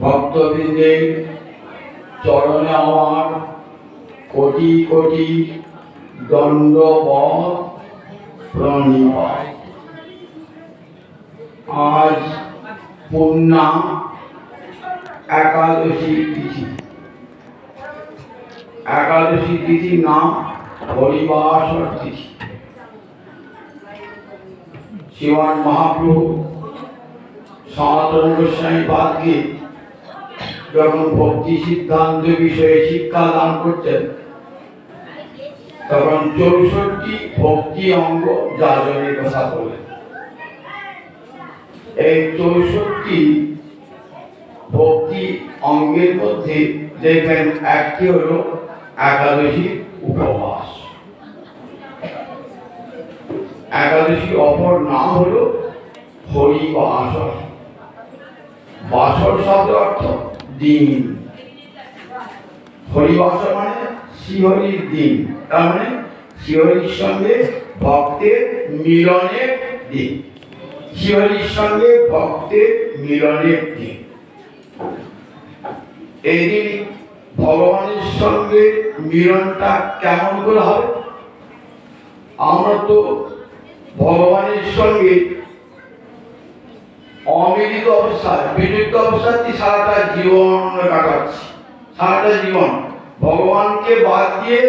ভক্তবৃন্দের চরণে আমার কোটি কোটি দণ্ডবৎ প্রণিপাত। আজ পূর্ণা একাদশী তিথি। একাদশী তিথির নাম হরিবাসর তিথি। শ্রীমান মহাপ্রভু সনাতন গোস্বামী পাদকে যখন ভক্তি সিদ্ধান্ত বিষয়ে শিক্ষা দান করছেন, তখন 64 ভক্তি অঙ্গ যাজনের কথা বলেন। এই 64 ভক্তি অঙ্গের মধ্যে দেখবেন একটি হলো একাদশী উপবাস। একাদশী অপর নাম হলো হরিবাসর। বাসর শব্দ অর্থ দিন। হরিবাসর মানে শ্রীহরির দিন, তার মানে শ্রীহরির সঙ্গে ভক্তের মিলনের দিন। শ্রীহরির সঙ্গে ভক্তের মিলনের দিন। এই দিন ভগবানের সঙ্গে মিলনটা কেমন করে হবে? আমরা তো ভগবানের সঙ্গে অমিলিত অবস্থায়, বিলুপ্ত অবস্থায় সারাটা জীবন কাটাচ্ছি। সারাটা জীবন ভগবানকে বাদ দিয়ে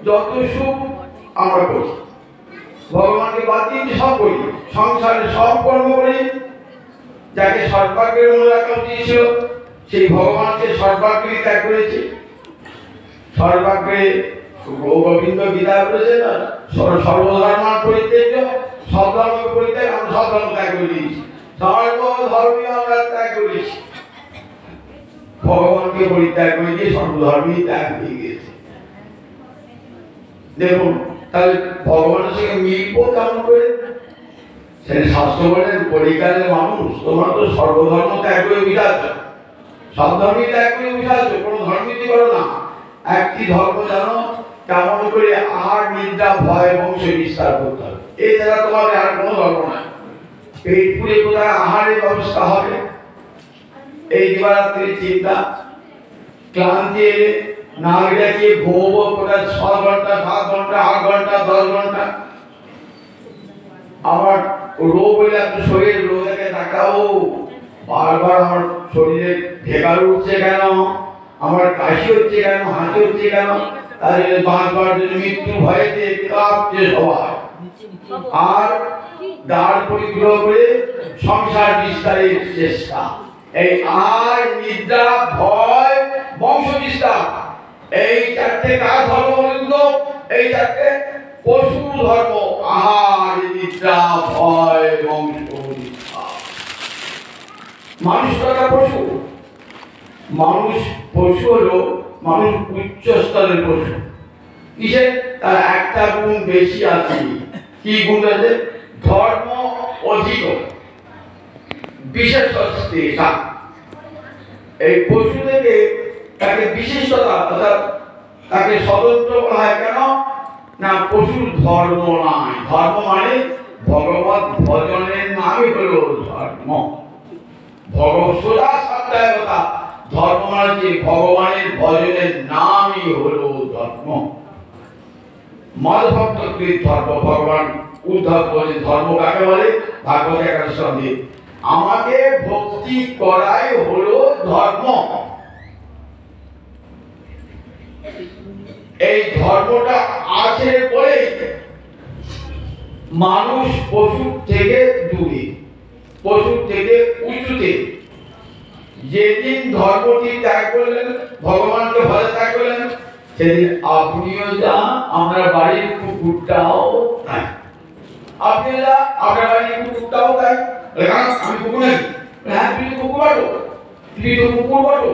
যত সুখ আমরা করি, ভগবানকে বাদ দিয়ে সব করি, সংসারে সব কর্ম করি। যাকে সর্বাগ্রে মনে রাখা উচিত ছিল, সেই ভগবানকে সর্বাগ্রে ত্যাগ করেছি। সর্বাগ্রে গোবিন্দ গীতা বলেছে না, সর্বধর্ম পরিত্যাজ্য, সব ধর্ম পরিত্যাগ। আমরা সব ধর্ম ত্যাগ করে দিয়েছি, সর্বধর্মীয় আমরা ত্যাগ করেছি। ভগবানকে পরিত্যাগ করে দিয়ে সর্বধর্মই ত্যাগ হয়ে গেছে। দেখুন তাহলে ভগবানের সঙ্গে মিলবো কেমন করে? সেটা শাস্ত্র বলেন, পরিকারের মানুষ তোমরা তো সর্বধর্ম ত্যাগ করে বুঝাচ্ছ, সব ধর্মই ত্যাগ করে বুঝাচ্ছ, কোনো ধর্মীতি করো না। একটি ধর্ম জানো কেমন করে আহার নিদ্রা ভয় বংশ বিস্তার করতে হবে। এছাড়া তোমাদের আর কোনো ধর্ম নাই। পেট পুড়ে কোথায় আহারের ব্যবস্থা হবে, এই দিবারাত্রির চিন্তা। ক্লান্তি এলে না গিয়ে ঘুমবো কোথায় 6 ঘন্টা 7 ঘন্টা 8 ঘন্টা 10 ঘন্টা। আমার রোগ হলে একটু শরীর রোগকে দেখাও, বারবার আমার শরীরে ঢেকার উঠছে কেন, আমার কাশি হচ্ছে কেন, হাঁচি হচ্ছে কেন? তাহলে বাঁচবার জন্য মৃত্যু ভয়েতে কাঁপছে সবাই। আর দ্বার পরিগ্রহ করে সংসার বিস্তারের চেষ্টা। এই আয় নিদ্রা ভয় বংশ বিস্তার, এই চারটে কাজ ধর্ম বলুন। এই চারটে পশু ধর্ম, আহার নিদ্রা ভয় বংশ বিস্তার। মানুষ একটা পশু। মানুষ পশু হলো, মানুষ উচ্চ স্তরের পশু। কিসে? তার একটা গুণ বেশি আছে। কি গুণ আছে? ধর্ম অধিক, বিশেষত্ব। এই পশু থেকে তাকে বিশিষ্টতা, অর্থাৎ তাকে স্বতন্ত্র বলা হয়। কেন না? পশুর ধর্ম নাই। ধর্ম মানে ভগবত ভজনের নামই হলো ধর্ম। সোজা সাপ্তাহের কথা, ধর্ম মানে ভগবানের ভজনের নামই হলো ধর্ম। মদভক্ত কৃত ধর্ম। ভগবান উদ্ধব বলে ধর্ম কাকে বলে? ভাগবত 11 সন্ধি, আমাকে ভক্তি করাই হলো ধর্ম। এই ধর্মটা আছে বলে মানুষ পশুর থেকে দূরে, পশুর থেকে উঁচুতে। যেদিন ধর্মটি ত্যাগ করলেন, ভগবানকে ভজা ত্যাগ করলেন, সেদিন আপনিও যা, আপনার বাড়ির কুকুরটাও তাই। আপনিও যা, আপনার বাড়ির কুকুরটাও তাই। আমি কুকুর নাকি? হ্যাঁ, তুমি তো কুকুর বাটো, তুমি তো কুকুর বাটো।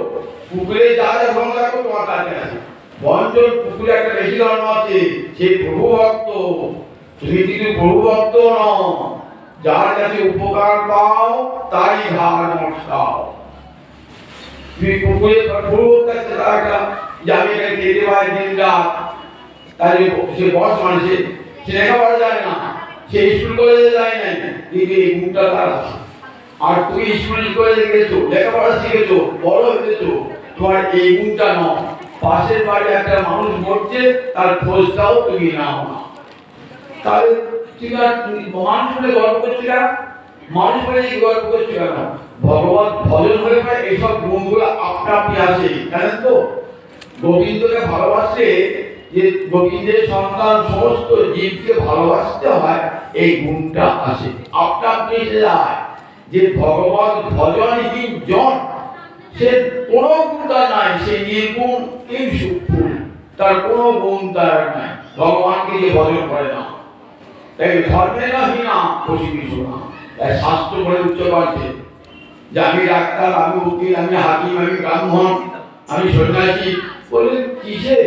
কুকুরে যা যা ধর্ম রাখো তোমার কাছে আছে। বঞ্চন কুকুরে একটা বেশি ধর্ম আছে, সে প্রভু ভক্ত। তুমি কিন্তু প্রভু ভক্ত নও, যার কাছে উপকার পাও তারই ধার মশাও। তুমি কুকুরের প্রভু কাছে তারা জানি খেতে পায় দিন রাত, তাহলে সে বস মানে সে লেখাপড়া যায় না, সে স্কুল কলেজে যায় না, কিন্তু এই গুণটা তার আছে। আর তুমি স্কুল করে গেছো, লেখাপড়া শিখেছো, বড় হয়েছো, তোমার এই গুণটা নাও। পাশের বাড়ি একটা মানুষ মরছে, তার খোঁজটাও তুমি নাও না। তাহলে ঠিক আছে, মানুষ বলে গর্ব করছে কেন? মানুষ বলে গর্ব করছে কেন? ভগবান ভজন হয়ে পায় এইসব গুণগুলো আপনা আপনি আসে, জানেন তো? গোবিন্দকে ভালোবাসে, যে গোবিন্দের সন্তান সমস্ত জীবকে ভালোবাসতে হয়, এই গুণটা আসে, আপনা আপনি এসে যায়। যে ভগবান ভজনহীন জন, সে কোনো গুণ তার নাই, সে নির্গুণ সূক্ষ্ম, তার কোনো গুণ তার নাই। ভগবানকে যে ভজন করে না, তাই ধর্মে নাহি না পশিবি শোনা। তাই শাস্ত্র বলে উচ্চ কণ্ঠে যে আমি ডাক্তার, আমি উকিল, আমি হাকিম, আমি ব্রাহ্মণ, আমি সন্ন্যাসী। বললেন কিসে?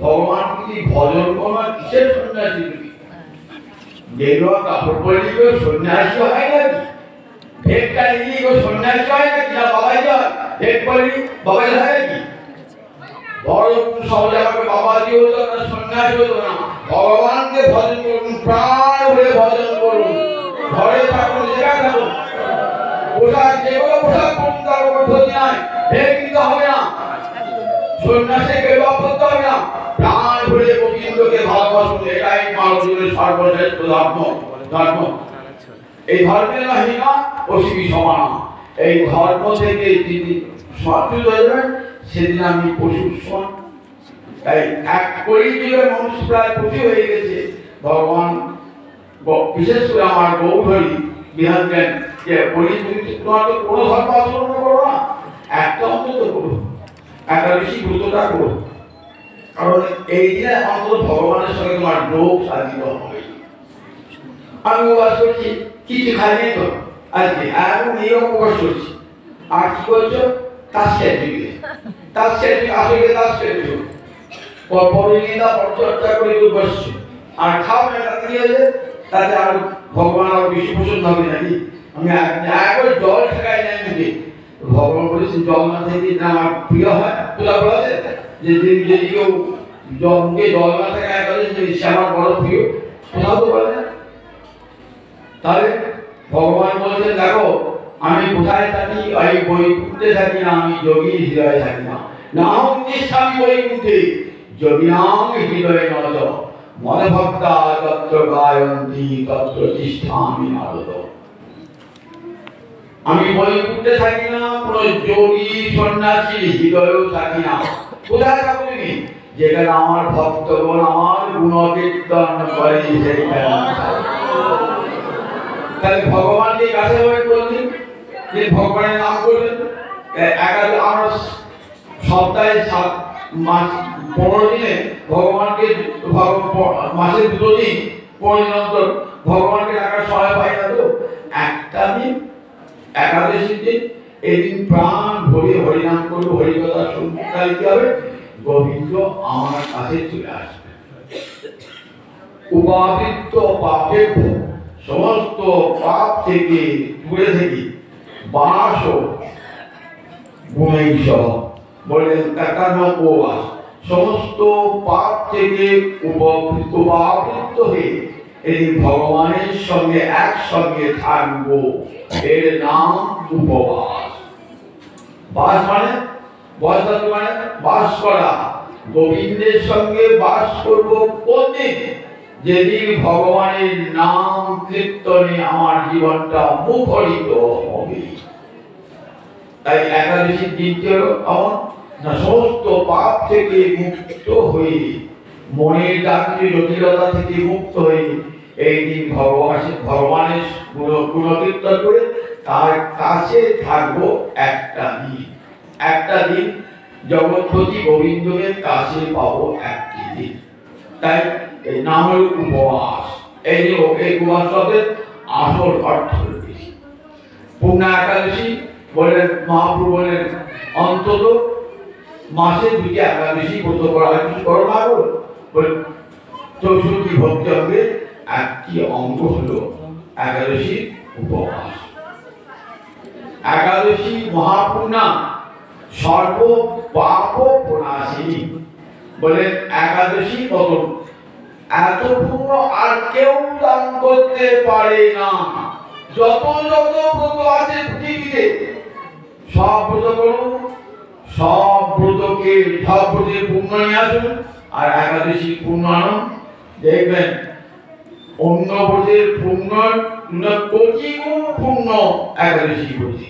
ভগবান যদি ভজন করো, কিসের সন্ন্যাসী? তুমি গেরুয়া কাপড় পরলে কেউ সন্ন্যাসী হয় নাকি? ভেটটা নিয়ে কেউ সন্ন্যাসী হয় নাকি? না বাবাই হয়? ভেট পরলি বাবাই হয় নাকি? বড় সহজে আমাকে বাবাজি হতো না, সন্ন্যাসী হতো না। ভগবানকে ভজন করুন, প্রাণ ভরে ভজন করুন। ঘরে থাকুন, জায়গায় থাকুন, পোশাক যেগুলো পোশাক করুন, তার কোনো ক্ষতি নাই, ভেট কিনতে হবে না, সন্ন্যাসীকে বিবাহ করতে হবে না। প্রাণ ভরে গোবিন্দকে ভালোবাসুন, এটাই মানবজীবনের সর্বশ্রেষ্ঠ ধর্ম। ধর্ম এই ধর্মের নাহি না অসীমি সমান। এই ধর্ম থেকে যিনি সচেতন হয়ে যাবেন, সেদিন আমি পশুর সমান। তাই এক কলিযুগের মানুষ প্রায় পশু হয়ে গেছে। ভগবান বিশেষ করে আমার গৌরী বিধান দেন যে কলিযুগে তোমার তো কোনো ধর্ম আচরণ করো না, একটা অন্তত করো, একাদশী ব্রতটা করো। কারণ এই দিনে অন্তত ভগবানের সঙ্গে তোমার যোগ সাধিত হবে। আমি উপবাস করছি, কিছু খাইনি তো আজকে, এখন এই উপবাস করছি। আর কি করছো? তার স্ট্যাচুকে, তার স্ট্যাচু আসলে তার স্ট্যাচু পরিণীতা পরিচর্যা করে বসছে আর খাও না, তাতে কি হয়েছে? তাতে আর ভগবান আর বেশি প্রসন্ন হবে নাকি? আমি একবার জল ঠেকাই নাই মুখে, ভগবান বলেছেন জল না থেকে না আমার প্রিয় হয়। তোলা বলেছে যে যদি কেউ মুখে জল না থাকে সে আমার বড় প্রিয়, কোথাও তো বলে না। তাহলে ভগবান বলছেন দেখো আমি কোথায় থাকি? এই বৈকুণ্ঠে থাকি না, আমি যোগী হৃদয়ে থাকি না। নাহং তিষ্ঠামি বৈকুণ্ঠে যোগিনাং হৃদয়ে নজ, মদভক্তা তত্র গায়ন্তি তত্র তিষ্ঠামি নারদ। আমি বৈকুণ্ঠে থাকি না, কোন যোগী সন্ন্যাসী হৃদয়েও থাকি না। কোথায় থাকো তুমি? যেখানে আমার ভক্তগণ আমার গুণকীর্তন করে সেইখানে। তাহলে ভগবানকে কাছে হয়ে বলছেন যে ভগবানের নাম করবেন। আমরা সপ্তাহে 15 দিনে ভগবানকে, মাসে 2 দিন 15 দিন অন্তর ভগবানকে ডাকার সময় পাই না। তো একটা দিন একাদশীর দিন, এদিন প্রাণ ভরে হরিনাম করবো, হরিকথা শুনবো, তাহলে কি হবে? গোবিন্দ আমার কাছে চলে আসবে। উপাবৃত্ত পাপে, সমস্ত পাপ থেকে দূরে থেকে বাস গুণেশ বলেন একান্নবাস, সমস্ত পাপ থেকে উপবৃত্ত হয়ে এই ভগবানের সঙ্গে একসঙ্গে থাকবো, এর নাম উপবাস। বাস মানে বাস করা। গোবিন্দের সঙ্গে বাস করব কোনদিন? যেদিন ভগবানের নাম কীর্তনে আমার জীবনটা মুখরিত হবে। তাই একাদশীর দিনটি হলো এমন না, সমস্ত পাপ থেকে মুক্ত হয়ে, মনের যাত্রী জটিলতা থেকে মুক্ত হয়ে এই দিন ভগবানের গুণকীর্তন করে তার কাছে থাকবো একটা দিন। একটা দিন জগৎপতি গোবিন্দকে কাছে পাবো একটি দিন। তাই এই নাম হল উপবাস। এই যে এই উপবাস শব্দের আসল অর্থ বেশি। পূর্ণ একাদশী বলেন, মহাপ্রভু বলেন অন্তত মাসে 2টি একাদশী ব্রত করা হয়। কিছু করো না করো, 64 ভক্তি অঙ্গের একটি অঙ্গ হলো একাদশী উপবাস। একাদশী মহাপূর্ণা সর্ব পাপ প্রণাশিনী। বলেন একাদশী কত এত পূর্ণ আর কেউ দান করতে পারে না। যত যত ব্রত আছে পৃথিবীতে সব ব্রত করুন, সব ব্রতকে সব ব্রতের পূর্ণ নিয়ে আসুন আর একাদশী পূর্ণ আনুন, দেখবেন অন্য ব্রতের পূর্ণ কোটি গুণ পূর্ণ একাদশী ব্রতী।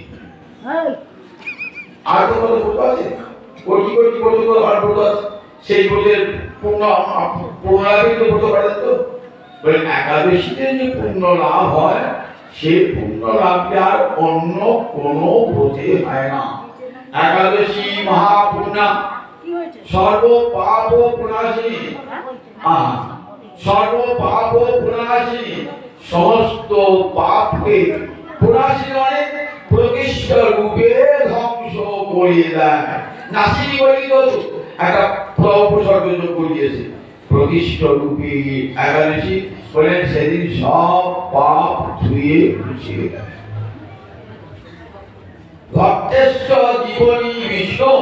আর তো কত ব্রত আছে, কোটি কোটি ব্রত আর ব্রত আছে, সেই ব্রতের পূর্ণ লাভের ব্রত করেন তো বলে একাদশীতে যে পূর্ণ লাভ হয় সে পূর্ণ লাভটা আর অন্য কোনো ব্রতে হয় না। একাদশী মহাপূর্ণা সর্ব পাপ প্রণাশিনী, সর্ব পাপ প্রণাশিনী, সমস্ত পাপকে প্রণাশিনী মানে প্রকৃষ্ট রূপে ধ্বংস করে দেয়। নাসিনী বলি তো একটা উপসর্গ যোগ করিয়েছে, প্রকৃষ্ট রূপে একাদশী বলেন সেদিন সব পাপ ধুয়ে মুছিয়ে দেয়। ভক্তেশ্ব জীবনী বিষ্ণু,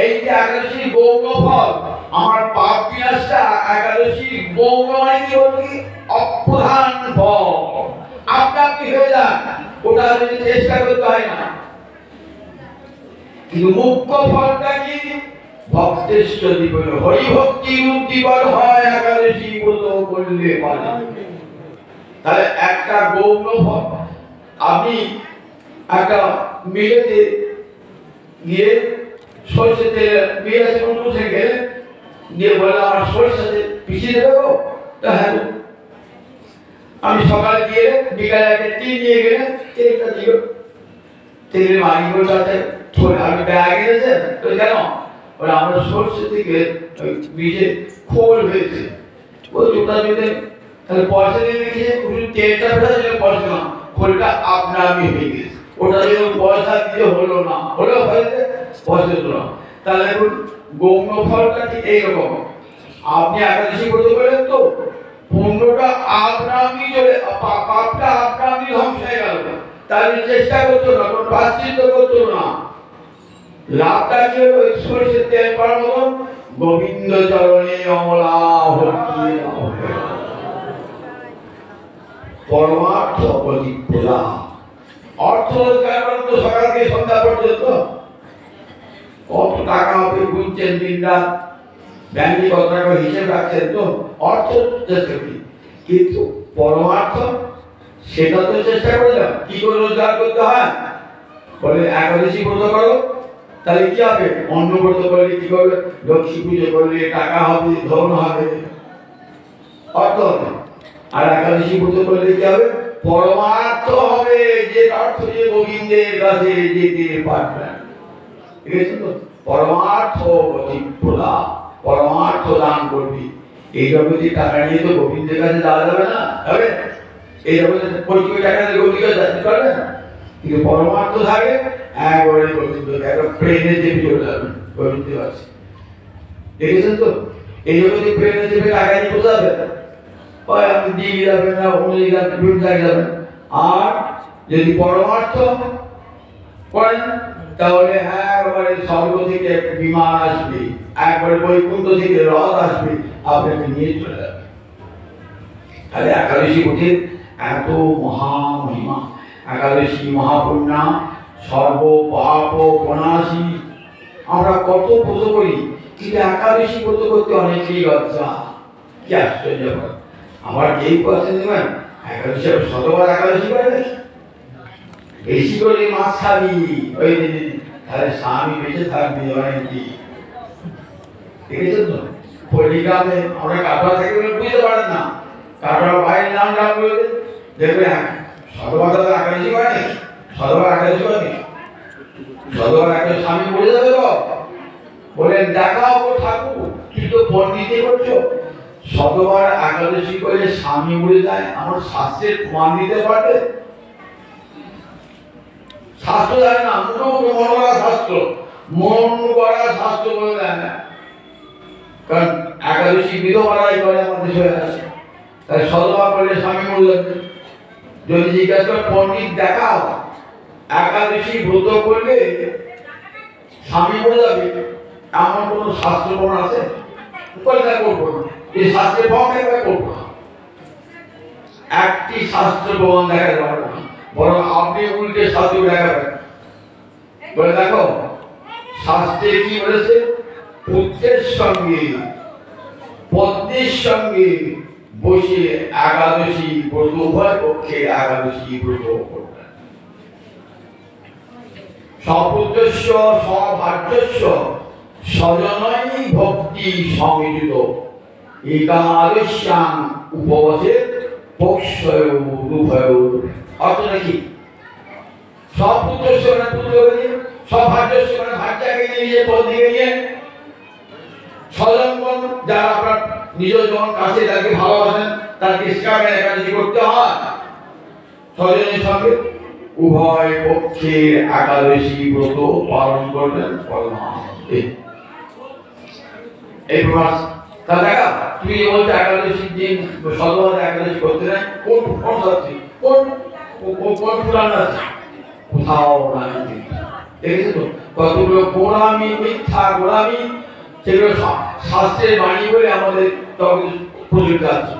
এই যে একাদশী গৌণ ফল, আমার পাপ বিনাশটা একাদশী গৌণ মানে কি বলি অপ্রধান ফল, আপনা আপনি হয়ে যান, ওটা যদি চেষ্টা করতে হয় না। কিন্তু মুখ্য ফলটা কি? ভক্তেশ্ব জীবন হরি ভক্তি উদ্দীপন হয় একাদশী ব্রত করলে পারে। তাহলে একটা গৌণ ফল, আপনি একটা মিলেতে গিয়ে সরষে তেল নিয়ে আসে অন্য থেকে নিয়ে বলে আমার সরষে পিছিয়ে দেবো, হ্যাঁ আমি সকালে গিয়ে বিকালে একটা টি নিয়ে গেলে তেলটা দিল, তেলের মালিক বলতে আমি ব্যাগ এনেছে তো কেন বলে আমার সরষে থেকে বীজে খোল হয়েছে, ওই ওটা যদি তাহলে পয়সা দিয়ে রেখেছে তেলটা ফেলে পয়সা না, খোলটা আপনা আমি হয়ে গেছে, ওটা যদি পয়সা দিয়ে হলো না, হলো হয়েছে পয়সা দিল না। তাহলে এখন গৌণ ফলটা ঠিক এইরকম, আপনি একাদশী ব্রত করেন তো পুণ্যটা আপনারই চলে, পাপটা আপনারই ধ্বংস হয়ে গেল, তাহলে চেষ্টা করতো না, কোনো প্রায়শ্চিত্ত করতো না। লাভটা কি হলো? সরষের তেল পাওয়ার মতন গোবিন্দ চরণে অমলা ভক্তি পরমার্থ প্রতিপ্রদা। অর্থ রোজগার করেন তো সকাল থেকে সন্ধ্যা পর্যন্ত, কত টাকা আপনি গুনছেন দিন রাত, ব্যাংকে কত টাকা হিসেব রাখছেন তো, অর্থ চেষ্টা করি, কিন্তু পরমার্থ সেটা তো চেষ্টা করলাম কি করে রোজগার করতে হয়। বলে একাদশী ব্রত করো, তাহলে কি হবে? অন্ন ব্রত করলে কি করবে? লক্ষ্মী পুজো করলে টাকা হবে, ধন হবে, অর্থ হবে। আর একাদশী ব্রত করলে কি হবে? পরমার্থ হবে, যে অর্থ যে গোবিন্দের কাছে যেতে পারবেন। ঠিক আছে তো? পরমার্থ প্রতিপ্রদা, পরমার্থ দান করবি। এই জগতে টাকা নিয়ে তো গোবিন্দের কাছে যাওয়া যাবে না, হবে? এই জগতে কোটি টাকা দিয়ে গোবিন্দের কাছে যেতে পারবে না, কিন্তু পরমার্থ থাকে একবারে গোবিন্দ, একটা প্লেনে চেপে চলে যাবেন গোবিন্দের কাছে। দেখেছেন তো? এই জগতে প্লেনে চেপে টাকা নিয়ে কোথাও যাবে, হয় আপনি দিল্লি যাবেন না অন্য জায়গায় বিভিন্ন জায়গায় যাবেন। আর যদি পরমার্থ করেন তাহলে একবারে স্বর্গ থেকে বিমান আসবে, একবারে বৈকুণ্ঠ থেকে রথ আসবে, আপনাকে নিয়ে চলে যাবে। তাহলে একাদশী ব্রতের এত মহামহিমা, একাদশী মহাপুণ্যা, সর্ব পাপ প্রণাশী। আমরা কত ব্রত করি কিন্তু একাদশী ব্রত করতে অনেকেই লজ্জা, কি আশ্চর্য! আমার যেই পয়সা দেবেন একাদশী শতবার একাদশী করে নাকি, বেশি করে মাছ খাবি ওই দিন, তাহলে স্বামী বেঁচে থাকবে অনেকদিন। দেখেছেন তো পল্লিগ্রামে আমরা কাটোয়া থেকে বুঝতে পারেন না, কাটোয়া বাইরের নাম নাম বলে দেখবে শতবার তাদের একাদশী করে নাকি, শতবার একাদশী করে নাকি, শতবার একাদশী স্বামী বলে যাবে তো বলে দেখাও গো ঠাকুর তুই তো পণ্ডিতে করছো, শতবার একাদশী করে স্বামী বলে যায়, আমার শাস্ত্রের প্রমাণ দিতে পারবে? শাস্ত্র জানে না, মন গড়া শাস্ত্র, মন গড়া শাস্ত্র বলে দেয় না, কারণ একাদশী বিধবারাই করে আমাদের দেশে আছে, তাই শতবার করলে স্বামী মরে যাবে। যদি জিজ্ঞাসা করে পণ্ডিত দেখাও একাদশী ব্রত করলে স্বামী মরে যাবে, এমন কোন শাস্ত্র প্রমাণ আছে? করবো না, এই শাস্ত্রের পক্ষে করবো না। একটি শাস্ত্র প্রমাণ দেখাতে পারবো না, বরং আপনি উল্টে শাস্ত্র দেখাবেন। বলে দেখো শাস্ত্রে কি বলেছে, পুত্রের সঙ্গে পত্নীর সঙ্গে বসে একাদশী ব্রত, উভয় পক্ষে একাদশী ব্রত করবেন। সপুত্রস্য সভার্যস্য স্বজনৈ ভক্তি সংযুত একাদশ্যাং উপবাসে পক্ষয় উভয়। অর্থ নাকি সপুত্রস্য মানে পুত্রকে, সভার্যস্য মানে ভার্যাকে নিয়ে, পত্নীকে নিয়ে, স্বজনগণ যারা আপনার নিজজন কাছে তাকে ভালোবাসেন তাকে সেখানে একাদশী করতে হয়। স্বজনের সঙ্গে উভয় পক্ষের একাদশী ব্রত পালন করবেন পরমানন্দে। এই প্রমাণ তা দেখা তুমি বলছো একাদশীর দিন সর্বদা একাদশী করতে নাই, কোন কোন শাস্ত্রে কোন কোন পুরাণ আছে? কোথাও নাই। দেখেছো তো কতগুলো গোড়ামি, মিথ্যা গোড়ামি, সেগুলো শাস্ত্রের বাণী বলে আমাদের প্রচলিত আছে।